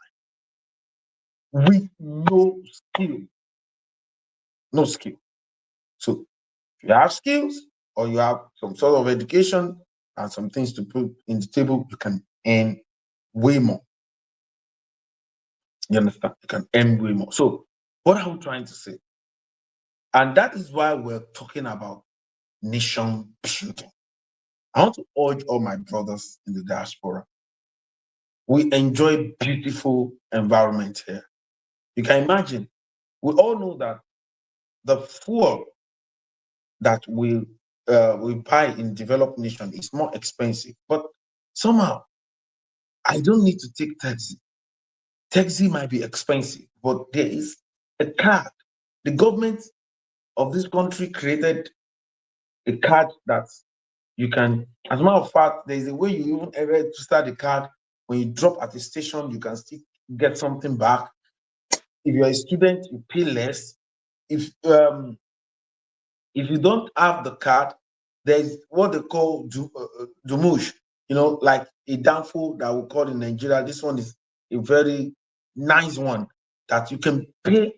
With no skill. No skill. So if you have skills or you have some sort of education and some things to put in the table, you can earn way more. You understand? You can earn way more. So what are we trying to say? And that is why we're talking about nation building. I want to urge all my brothers in the diaspora. We enjoy beautiful environment here. You can imagine, we all know that the fuel that we buy in developed nation is more expensive, but somehow I don't need to take taxi. Taxi might be expensive, but there is a card. The government of this country created a card that you can, as a matter of fact, there is a way you even register the card. When you drop at the station, you can still get something back. If you're a student, you pay less. If you don't have the card, there's what they call Dumush, like a downfall that we call in Nigeria. This one is a very nice one that you can pay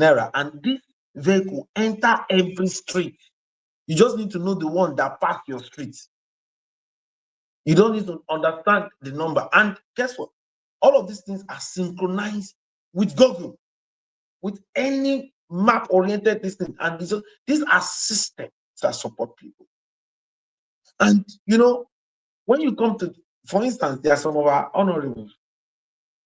naira, and this vehicle enter every street. You just need to know the one that pass your street. You don't need to understand the number. And guess what? All of these things are synchronized with Google, with any map-oriented thing. And these are systems that support people. And, when you come to, for instance, there are some of our honorables.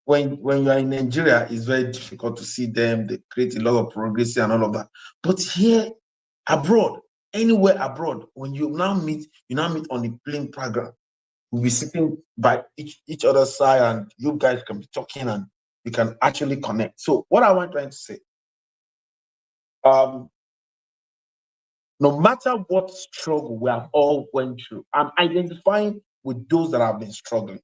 When you are in Nigeria, it's very difficult to see them. They create a lot of progress and all of that. But here, abroad, anywhere abroad, when you now meet on the plane program. We'll be sitting by each other's side, and you guys can be talking, and you can actually connect. So what I want trying to say, no matter what struggle we have all went through, I'm identifying with those that have been struggling,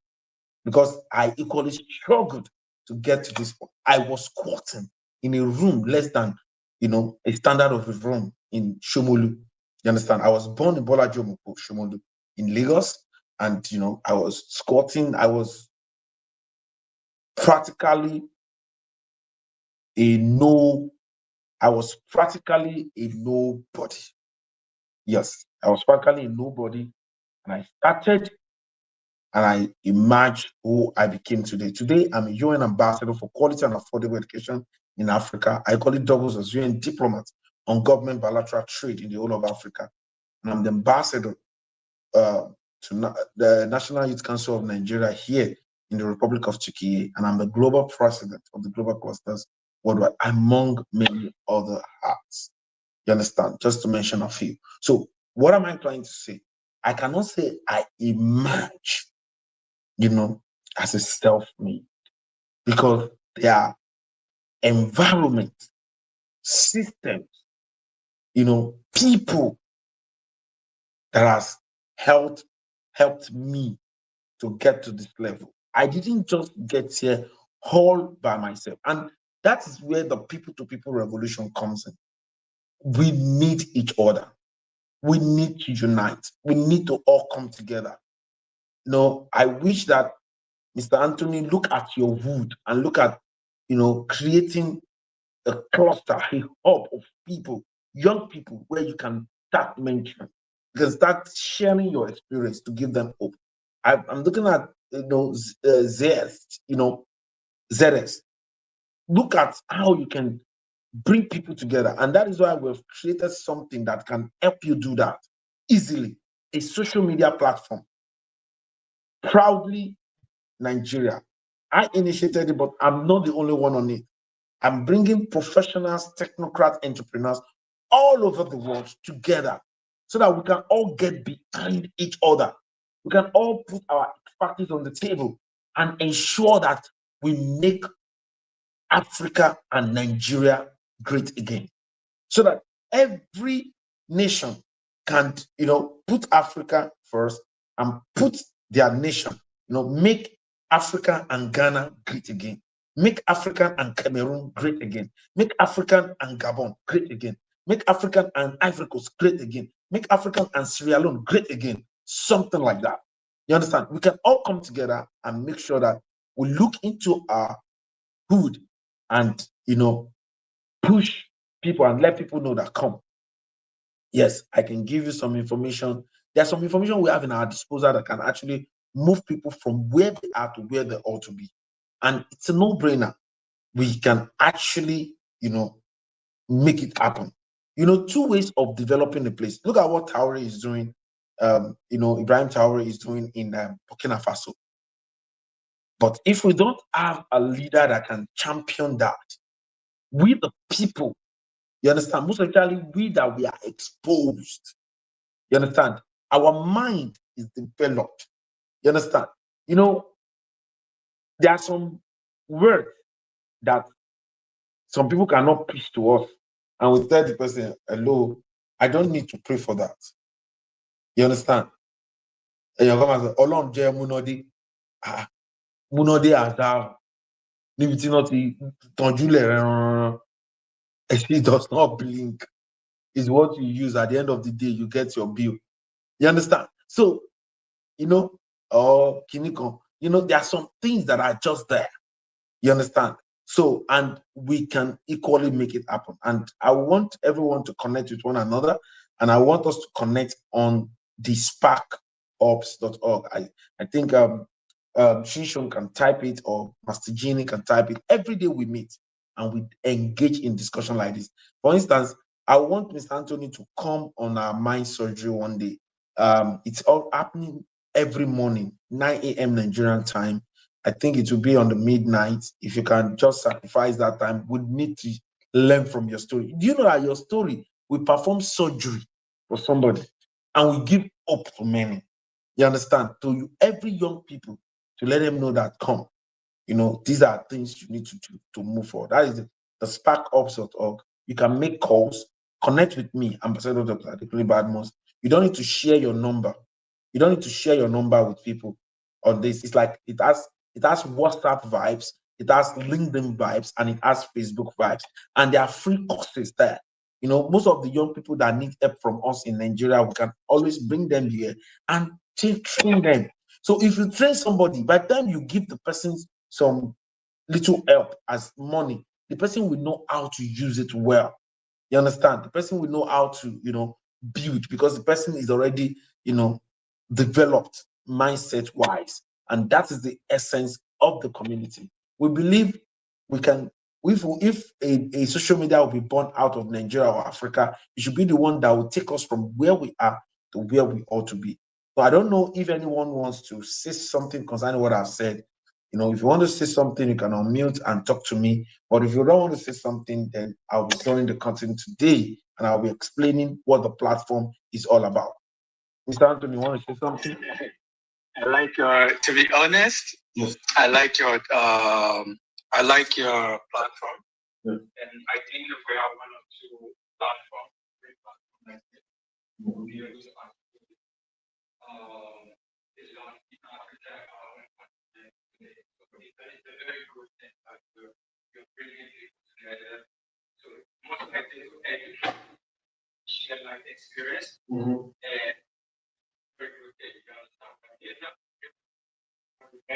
because I equally struggled to get to this point. I was squatting in a room less than a standard of a room in Shomolu. You understand? I was born in Bola Jomoko, Shomolu, in Lagos. And, I was squatting. I was practically a nobody. Yes, I was practically a nobody. And I started and I emerged who I became today. Today, I'm a UN ambassador for quality and affordable education in Africa. I call it doubles as UN diplomat on government bilateral trade in the whole of Africa. And I'm the ambassador to the National Youth Council of Nigeria here in the Republic of Turkey, and I'm the global president of the Global Clusters worldwide, among many other hats. You understand? Just to mention a few. So what am I trying to say? I cannot say I emerge, as a self-made. because their environment, systems, people that has helped me to get to this level. I didn't just get here all by myself. And that is where the people-to-people revolution comes in. We need each other. We need to unite. We need to all come together. I wish that Mr. Anthony look at your wood and look at, creating a cluster, a hub of people, young people, where you can start mentoring. You can start sharing your experience to give them hope. I'm looking at, Zest, Zeres. Look at how you can bring people together. And that is why we've created something that can help you do that easily. A social media platform. Proudly Nigeria. I initiated it, but I'm not the only one on it. I'm bringing professionals, technocrat entrepreneurs all over the world together so that we can all get behind each other. We can all put our expertise on the table and ensure that we make Africa and Nigeria great again. So that every nation can, put Africa first and put their nation, make Africa and Ghana great again. Make Africa and Cameroon great again. Make Africa and Gabon great again. Make Africa and Ivory Coast great again. Make Africa and Sierra Leone great again. Something like that. You understand? We can all come together and make sure that we look into our hood and, push people and let people know that come. Yes, I can give you some information. There's some information we have in our disposal that can actually move people from where they are to where they ought to be. And it's a no-brainer. We can actually, make it happen. Two ways of developing a place. Look at what Traoré is doing. Ibrahim Traoré is doing in Burkina Faso. But if we don't have a leader that can champion that, we the people, you understand, most especially we that we are exposed, you understand, our mind is developed, you understand. There are some words that some people cannot preach to us, and we tell the person, hello, I don't need to pray for that. You understand? And you come and say, Olorun je Munodi, Munodi Azar, níbi not Tonjule, it does not blink. Is what you use at the end of the day, you get your bill. You understand? So, Kiniko, there are some things that are just there. You understand? So, and we can equally make it happen. And I want everyone to connect with one another, and I want us to connect on the sparkops.org. I think Shinshon can type it, or Master Genie can type it. Every day we meet and we engage in discussion like this. For instance, I want Mr. Anthony to come on our mind surgery one day. It's all happening every morning, 9 a.m. Nigerian time. I think it will be on the midnight. If you can just sacrifice that time, we need to learn from your story. Do you know that your story will perform surgery for somebody and we give hope to many? You understand? To you, every young people, to let them know that come, these are things you need to do to move forward. That is the sparkops.org. You can make calls, connect with me, Ambassador Dr. Adekunle Badmus. You don't need to share your number. You don't need to share your number with people on this. It's like it has WhatsApp vibes, it has LinkedIn vibes, and it has Facebook vibes. And there are free courses there. Most of the young people that need help from us in Nigeria, we can always bring them here and train them. So if you train somebody, by the time you give the person some little help as money, the person will know how to use it well. You understand? The person will know how to, build, because the person is already, developed mindset wise. And that is the essence of the community. We believe we can, if a social media will be born out of Nigeria or Africa, it should be the one that will take us from where we are to where we ought to be. So I don't know if anyone wants to say something concerning what I've said. If you want to say something, you can unmute and talk to me. But if you don't want to say something, then I'll be throwing the content today and I'll be explaining what the platform is all about. Mr. Anthony, you want to say something? I like to be honest. Yes. I like your I like your platform. Yeah. And I think if we have one or two platforms, three platforms like this, we'll be able to actually it's not in Africa today. So it's a very good thing that you're bringing people together. So most likely to educate, share life experience, and very good thing you understand from Vietnam. I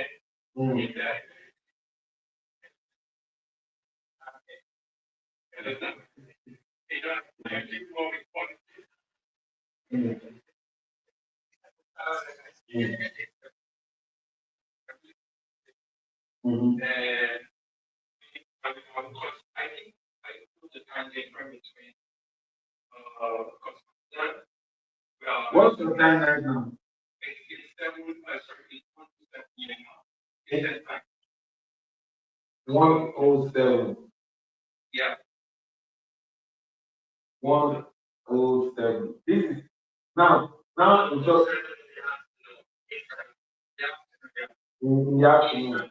think the time difference between What's the time right now? It's 107. Yeah. 107. This is now it's just in the afternoon.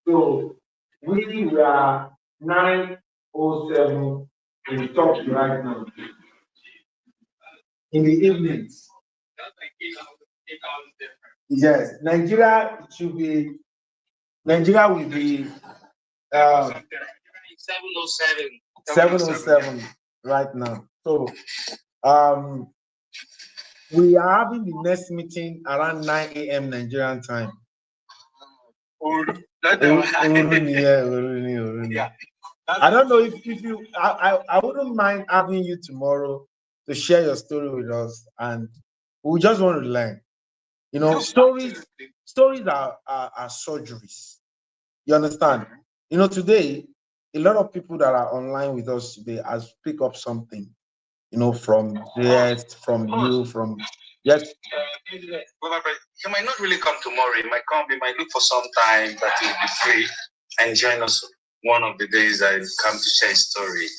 So we are 9:07 in Turkey right now. In the evenings. Yes, Nigeria will be 707. 7:07 right now. So we are having the next meeting around 9 a.m. Nigerian time. Yeah. I don't know if you I wouldn't mind having you tomorrow to share your story with us, and we just want to learn. You know, stories are surgeries. You understand? You know, today a lot of people that are online with us today has picked up something, you know, from from you, from yes. You might not really come tomorrow. You might come. We might look for some time that you'll be free and join us one of the days I come to share a story.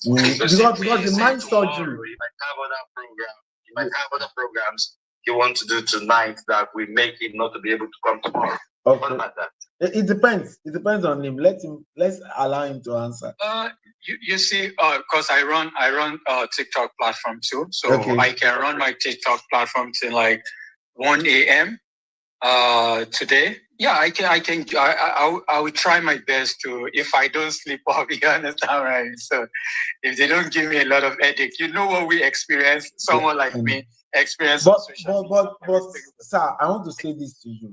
Because the mind surgery. You might have other programs. You might have other programs you want to do tonight that we make it not to be able to come tomorrow. Okay. What about that? It depends. It depends on him. Let's allow him to answer. You see, because I run TikTok platform too, so okay. I can run my TikTok platform till like 1 a.m. Today. Yeah, I will try my best to, if I don't sleep off, you understand, right? So if they don't give me a lot of headache, you know what we experience, someone like me experience. But sir, I want to say this to you.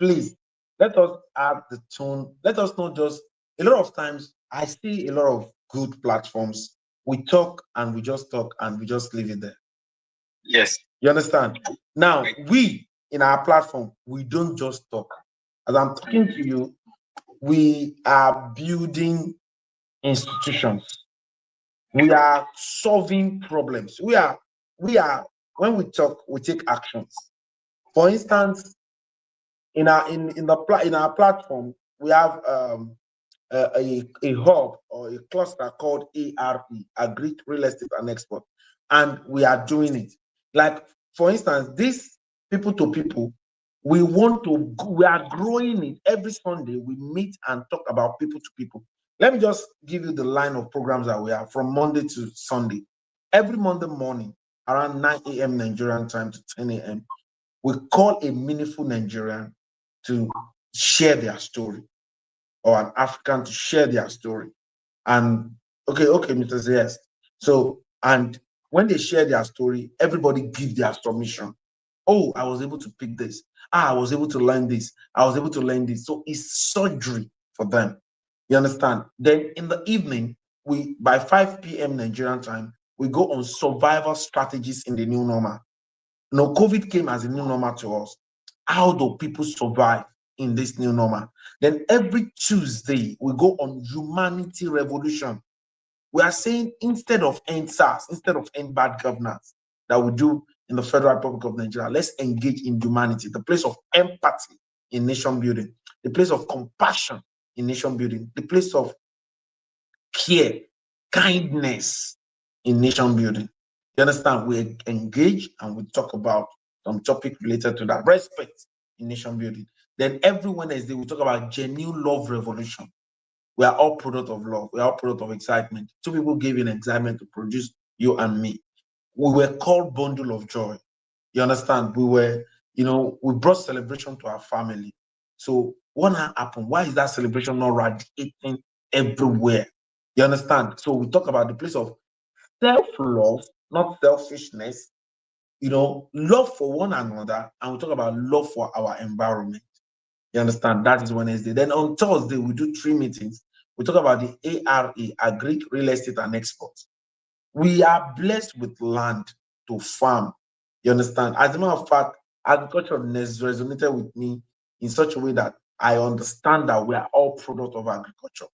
Please, let us have the tone. Let us not just, a lot of times I see a lot of good platforms. We talk and we just talk and we just leave it there. Yes. You understand? Now, we in our platform, we don't just talk. As I'm talking to you, we are building institutions. We are solving problems. We are when we talk, we take actions. For instance, in our platform, we have a hub or a cluster called ARP, Agri Real Estate and Export, and we are doing it. Like for instance, this people to people, we are growing it every Sunday. We meet and talk about people to people. Let me just give you the line of programs that we have from Monday to Sunday. Every Monday morning around 9 a.m. Nigerian time to 10 a.m. we call a meaningful Nigerian to share their story, or an African to share their story. And okay, Mr. Zayas. So, and when they share their story, everybody give their submission. Oh, I was able to pick this. I was able to learn this. I was able to learn this. So it's surgery for them. You understand? Then in the evening, by 5 p.m. Nigerian time, we go on survival strategies in the new normal. No, COVID came as a new normal to us. How do people survive in this new normal? Then every Tuesday, we go on humanity revolution. We are saying instead of end SARS, instead of end bad governance that we do in the Federal Republic of Nigeria, let's engage in humanity, the place of empathy in nation building, the place of compassion in nation building, the place of care, kindness in nation building. You understand? We engage and we talk about some topic related to that. Respect in nation building. Then every Wednesday, we talk about genuine love revolution. We are all product of love. We are all product of excitement. Two people gave in excitement to produce you and me. We were called bundle of joy. You understand? We were, we brought celebration to our family. So what happened? Why is that celebration not radiating everywhere? You understand? So we talk about the place of self-love, not selfishness, love for one another, and we talk about love for our environment. You understand? That is Wednesday. Then on Thursday, we do 3 meetings. We talk about the ARA, Agri, Real Estate and Exports. We are blessed with land to farm. You understand? As a matter of fact, agriculture has resonated with me in such a way that I understand that we are all product of agriculture.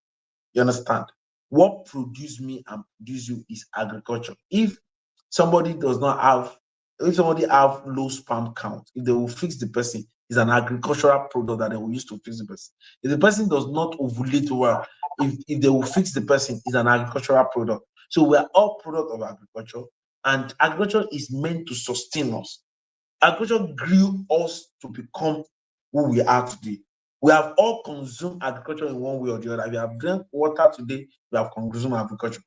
You understand? What produce me and produce you is agriculture. If somebody have low sperm count, if they will fix the person, it's an agricultural product that they will use to fix the person. If the person does not ovulate well, if they will fix the person, it's an agricultural product. So we are all product of agriculture, and agriculture is meant to sustain us. Agriculture grew us to become who we are today. We have all consumed agriculture in one way or the other. If you have drank water today, you have consumed agriculture.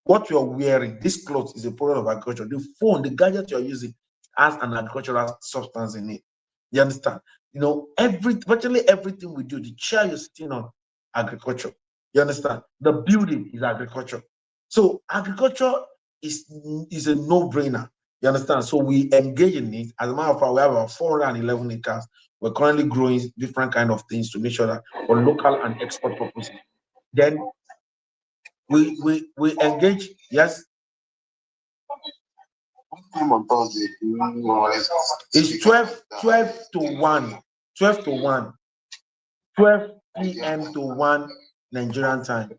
What you're wearing, this cloth, is a product of agriculture. The phone, the gadget you're using has an agricultural substance in it. You understand? Virtually everything we do, the chair you're sitting on, agriculture. You understand? The building is agriculture. So agriculture is a no-brainer. You understand? So we engage in it. As a matter of fact, we have about 411 acres. We're currently growing different kind of things to make sure that for local and export purposes. Then we engage. Yes. What time on Thursday? It's 12 to 1. 12 to 1. 12 p.m. to 1 Nigerian time.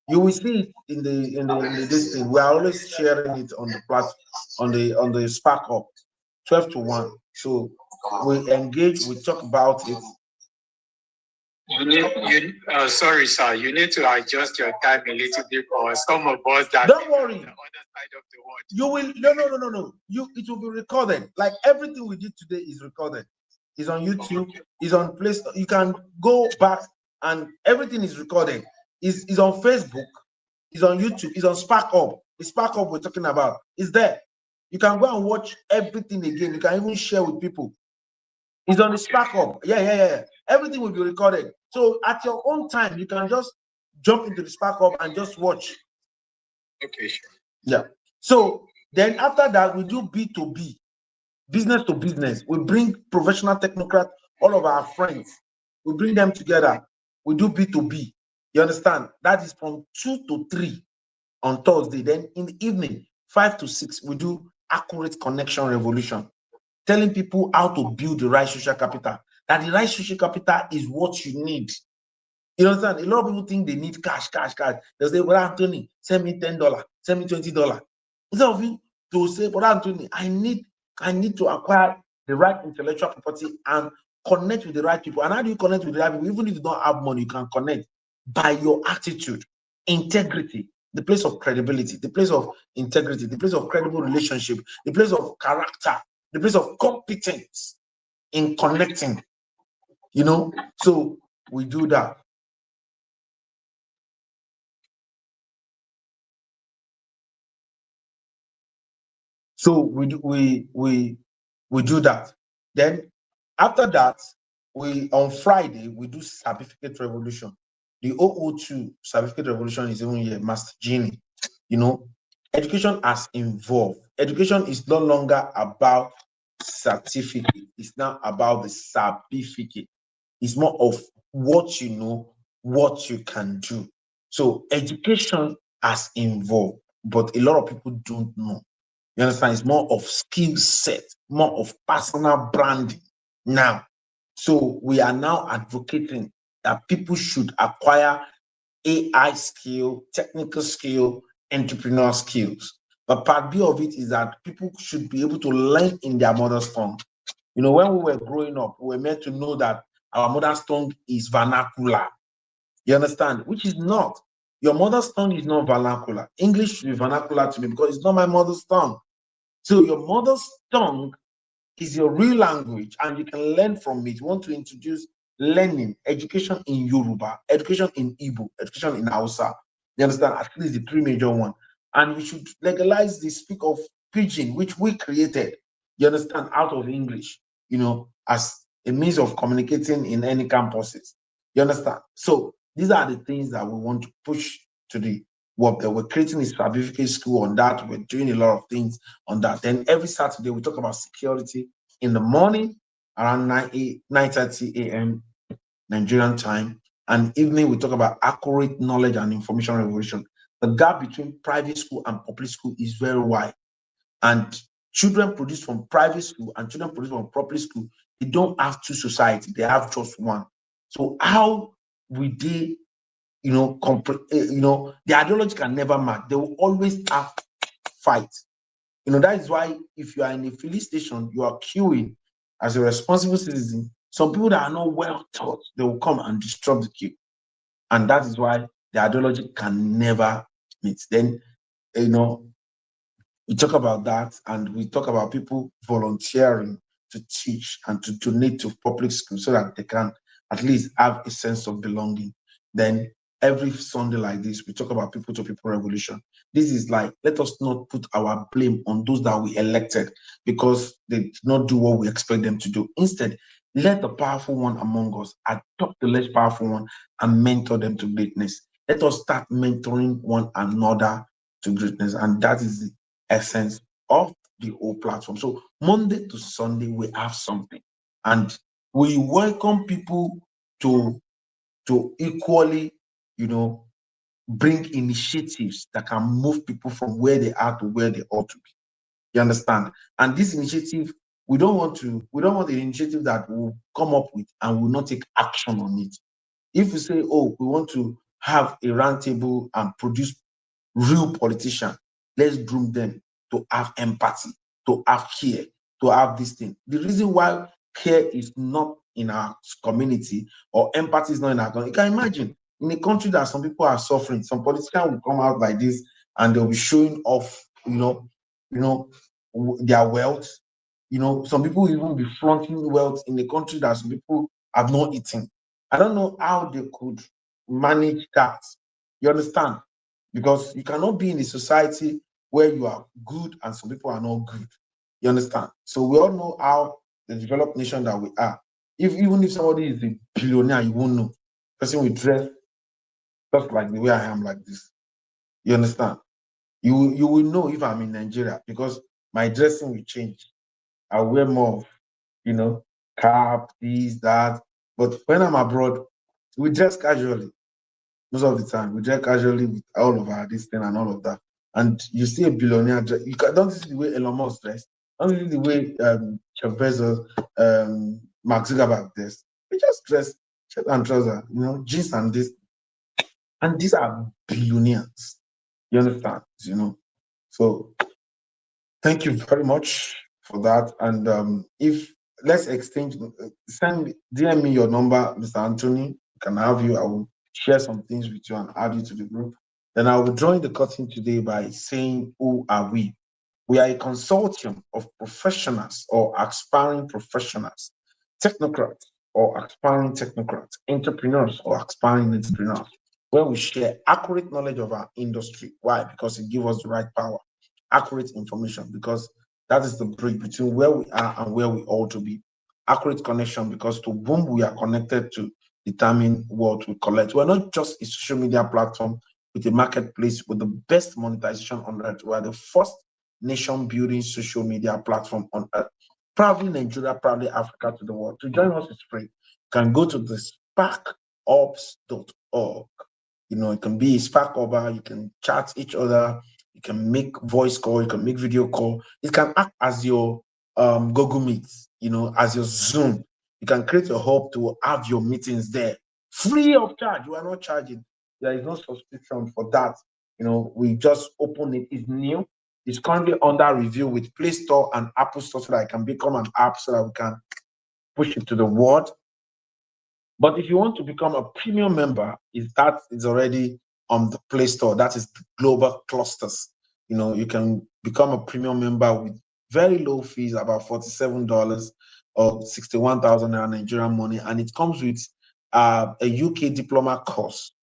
You will see it in the this thing. We are always sharing it on the platform, on the Spark Up. 12 to 1. So we engage, we talk about it. Sorry, sir. You need to adjust your time a little bit for some of us that don't worry. On the other side of the world. You will no. It will be recorded. Like everything we did today is recorded. It's on YouTube. It's on Place. You can go back and everything is recorded. It's on Facebook. It's on YouTube. It's on Spark Up. The Spark Up we're talking about. It's there. You can go and watch everything again. You can even share with people. It's on the Spark Up. Yeah. Everything will be recorded. So at your own time, you can just jump into the Spark Up and just watch. Okay, sure. Yeah. So then after that, we do B2B, business to business. We bring professional technocrats, all of our friends. We bring them together. We do B2B. You understand? That is from 2 to 3 on Thursday. Then in the evening, 5 to 6, we do accurate connection revolution, telling people how to build the right social capital. That the right social capital is what you need. You understand? A lot of people think they need cash. They'll say, "Brother Anthony, send me $10, send me $20. Instead of you to say, "Brother Anthony, I need to acquire the right intellectual property and connect with the right people." And how do you connect with the right people? Even if you don't have money, you can connect by your attitude, integrity, the place of credibility, the place of integrity, the place of credible relationship, the place of character, the place of competence in connecting. So we do that. So we do that. Then after that, on Friday we do certificate revolution. The 002 certificate revolution is even here, Master Genie. Education has evolved. Education is no longer about certificate. It's now about the certificate. It's more of what you know, what you can do. So education has evolved, but a lot of people don't know. You understand? It's more of skill set, more of personal branding now. So we are now advocating that people should acquire AI skill, technical skill, entrepreneurial skills. But part B of it is that people should be able to learn in their mother's tongue. When we were growing up, we were meant to know that our mother's tongue is vernacular. You understand? Which is not. Your mother's tongue is not vernacular. English should be vernacular to me because it's not my mother's tongue. So your mother's tongue is your real language and you can learn from it. You want to introduce learning, education in Yoruba, education in Igbo, education in Hausa. You understand? At least the three major ones. And we should legalize the speak of pidgin, which we created, you understand, out of English, as a means of communicating in any campuses. You understand? So these are the things that we want to push to the work. That we're creating a certificate school on that. We're doing a lot of things on that. Then every Saturday we talk about security in the morning around 9:30 a.m. Nigerian time, and evening we talk about accurate knowledge and information revolution. The gap between private school and public school is very wide, and children produced from private school and children produced from public school, they don't have two societies, they have just one. So how will they, the ideology can never match. They will always have fight. That is why if you are in a filling station, you are queuing as a responsible citizen. Some people that are not well taught, they will come and disrupt the queue. And that is why the ideology can never meet. Then, we talk about that, and we talk about people volunteering to teach and to donate to public schools so that they can at least have a sense of belonging. Then every Sunday like this, we talk about people to people revolution. This is like, let us not put our blame on those that we elected because they did not do what we expect them to do. Instead, let the powerful one among us adopt the less powerful one and mentor them to greatness. Let us start mentoring one another to greatness. And that is the essence of the whole platform. So Monday to Sunday, we have something. And we welcome people to equally, bring initiatives that can move people from where they are to where they ought to be. You understand? And this initiative, we don't want an initiative that will come up with and will not take action on it. If we say, oh, we want to have a roundtable and produce real politicians, let's groom them to have empathy, to have care, to have this thing. The reason why care is not in our community or empathy is not in our community, you can imagine in a country that some people are suffering, some politicians will come out like this and they'll be showing off, their wealth. Some people will even be flaunting wealth in a country that some people have not eaten. I don't know how they could manage that. You understand? Because you cannot be in a society where you are good and some people are not good. You understand? So we all know how the developed nation that we are. Even if somebody is a billionaire, you won't know. Person will dress just like the way I am like this. You understand? You will know if I'm in Nigeria because my dressing will change. I wear more of, cap, this, that. But when I'm abroad, we dress casually. Most of the time, we dress casually with all of our this thing and all of that. And you see a billionaire dress, don't see the way Elon Musk dress, don't see the way Jeff Bezos, Mark Zuckerberg dress. We just dress shirt and trouser, jeans and this. And these are billionaires. You understand? So thank you very much for that. And if let's exchange, DM me your number, Mr. Anthony. Can I have you? I will share some things with you and add you to the group. Then I will join the curtain today by saying, who are we? We are a consortium of professionals or aspiring professionals, technocrats or aspiring technocrats, entrepreneurs or aspiring entrepreneurs, where we share accurate knowledge of our industry. Why? Because it gives us the right power, accurate information, because that is the bridge between where we are and where we ought to be. Accurate connection, because to whom we are connected to determine what we collect. We're not just a social media platform with a marketplace with the best monetization on earth. We are the first nation building social media platform on earth. Proudly Nigeria, proudly Africa to the world. To join us is free. You can go to the sparkops.org. It can be a Spark Uber, you can chat each other, you can make voice call, you can make video call. It can act as your Google Meet, as your Zoom. You can create a hub to have your meetings there, free of charge. You are not charging. There is no subscription for that. We just open it. It's new. It's currently under review with Play Store and Apple Store so that it can become an app so that we can push it to the world. But if you want to become a premium member, that is already on the Play Store. That is the Global Clusters. You can become a premium member with very low fees, about $47, or 61,000 Nigerian money, and it comes with a UK diploma course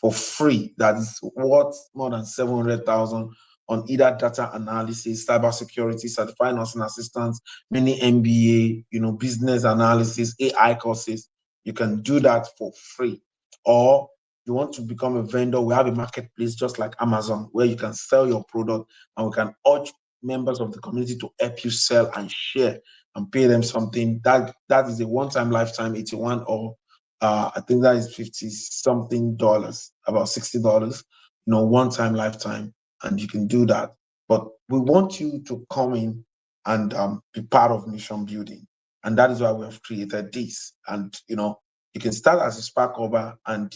for free that is worth more than 700,000 on either data analysis, cybersecurity, certified nursing assistants, many MBA, business analysis, AI courses. You can do that for free. Or you want to become a vendor, we have a marketplace just like Amazon where you can sell your product, and we can urge members of the community to help you sell and share and pay them something. That is a one-time lifetime 81, or I think that is 50 something dollars, about $60, one-time lifetime, and you can do that. But we want you to come in and be part of nation building, and that is why we have created this. And you can start as a Spark Over and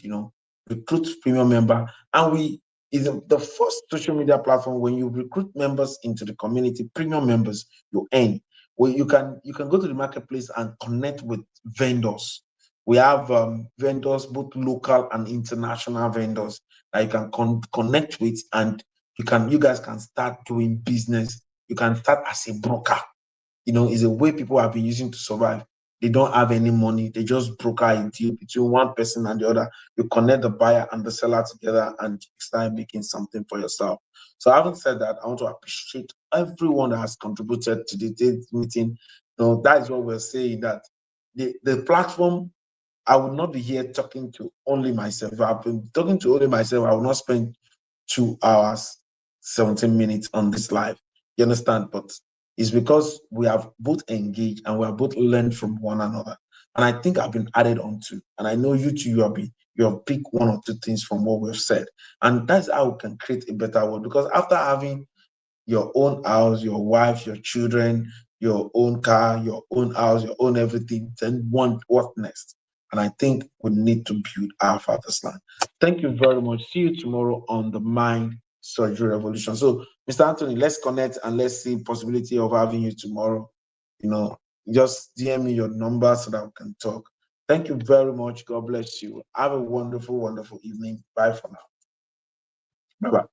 recruit premium member, and we is the first social media platform. When you recruit members into the community, premium members, you earn. Well, you can go to the marketplace and connect with vendors. We have vendors, both local and international vendors, that you can connect with, and you guys can start doing business. You can start as a broker. It's a way people have been using to survive. They don't have any money. They just broker a deal between one person and the other. You connect the buyer and the seller together and start making something for yourself. So having said that, I want to appreciate everyone that has contributed to today's meeting. That is what we're saying, that the platform, I would not be here talking to only myself. If I've been talking to only myself, I will not spend 2 hours, 17 minutes on this live. You understand? But it's because we have both engaged and we have both learned from one another. And I think I've been added on to. And I know you too, you have picked one or two things from what we've said. And that's how we can create a better world. Because after having your own house, your wife, your children, your own car, your own house, your own everything, then what next? And I think we need to build our father's land. Thank you very much. See you tomorrow on the Mind Surgery Revolution. So, Mr. Anthony, let's connect and let's see possibility of having you tomorrow. Just DM me your number so that we can talk. Thank you very much. God bless you. Have a wonderful, wonderful evening. Bye for now. Bye-bye.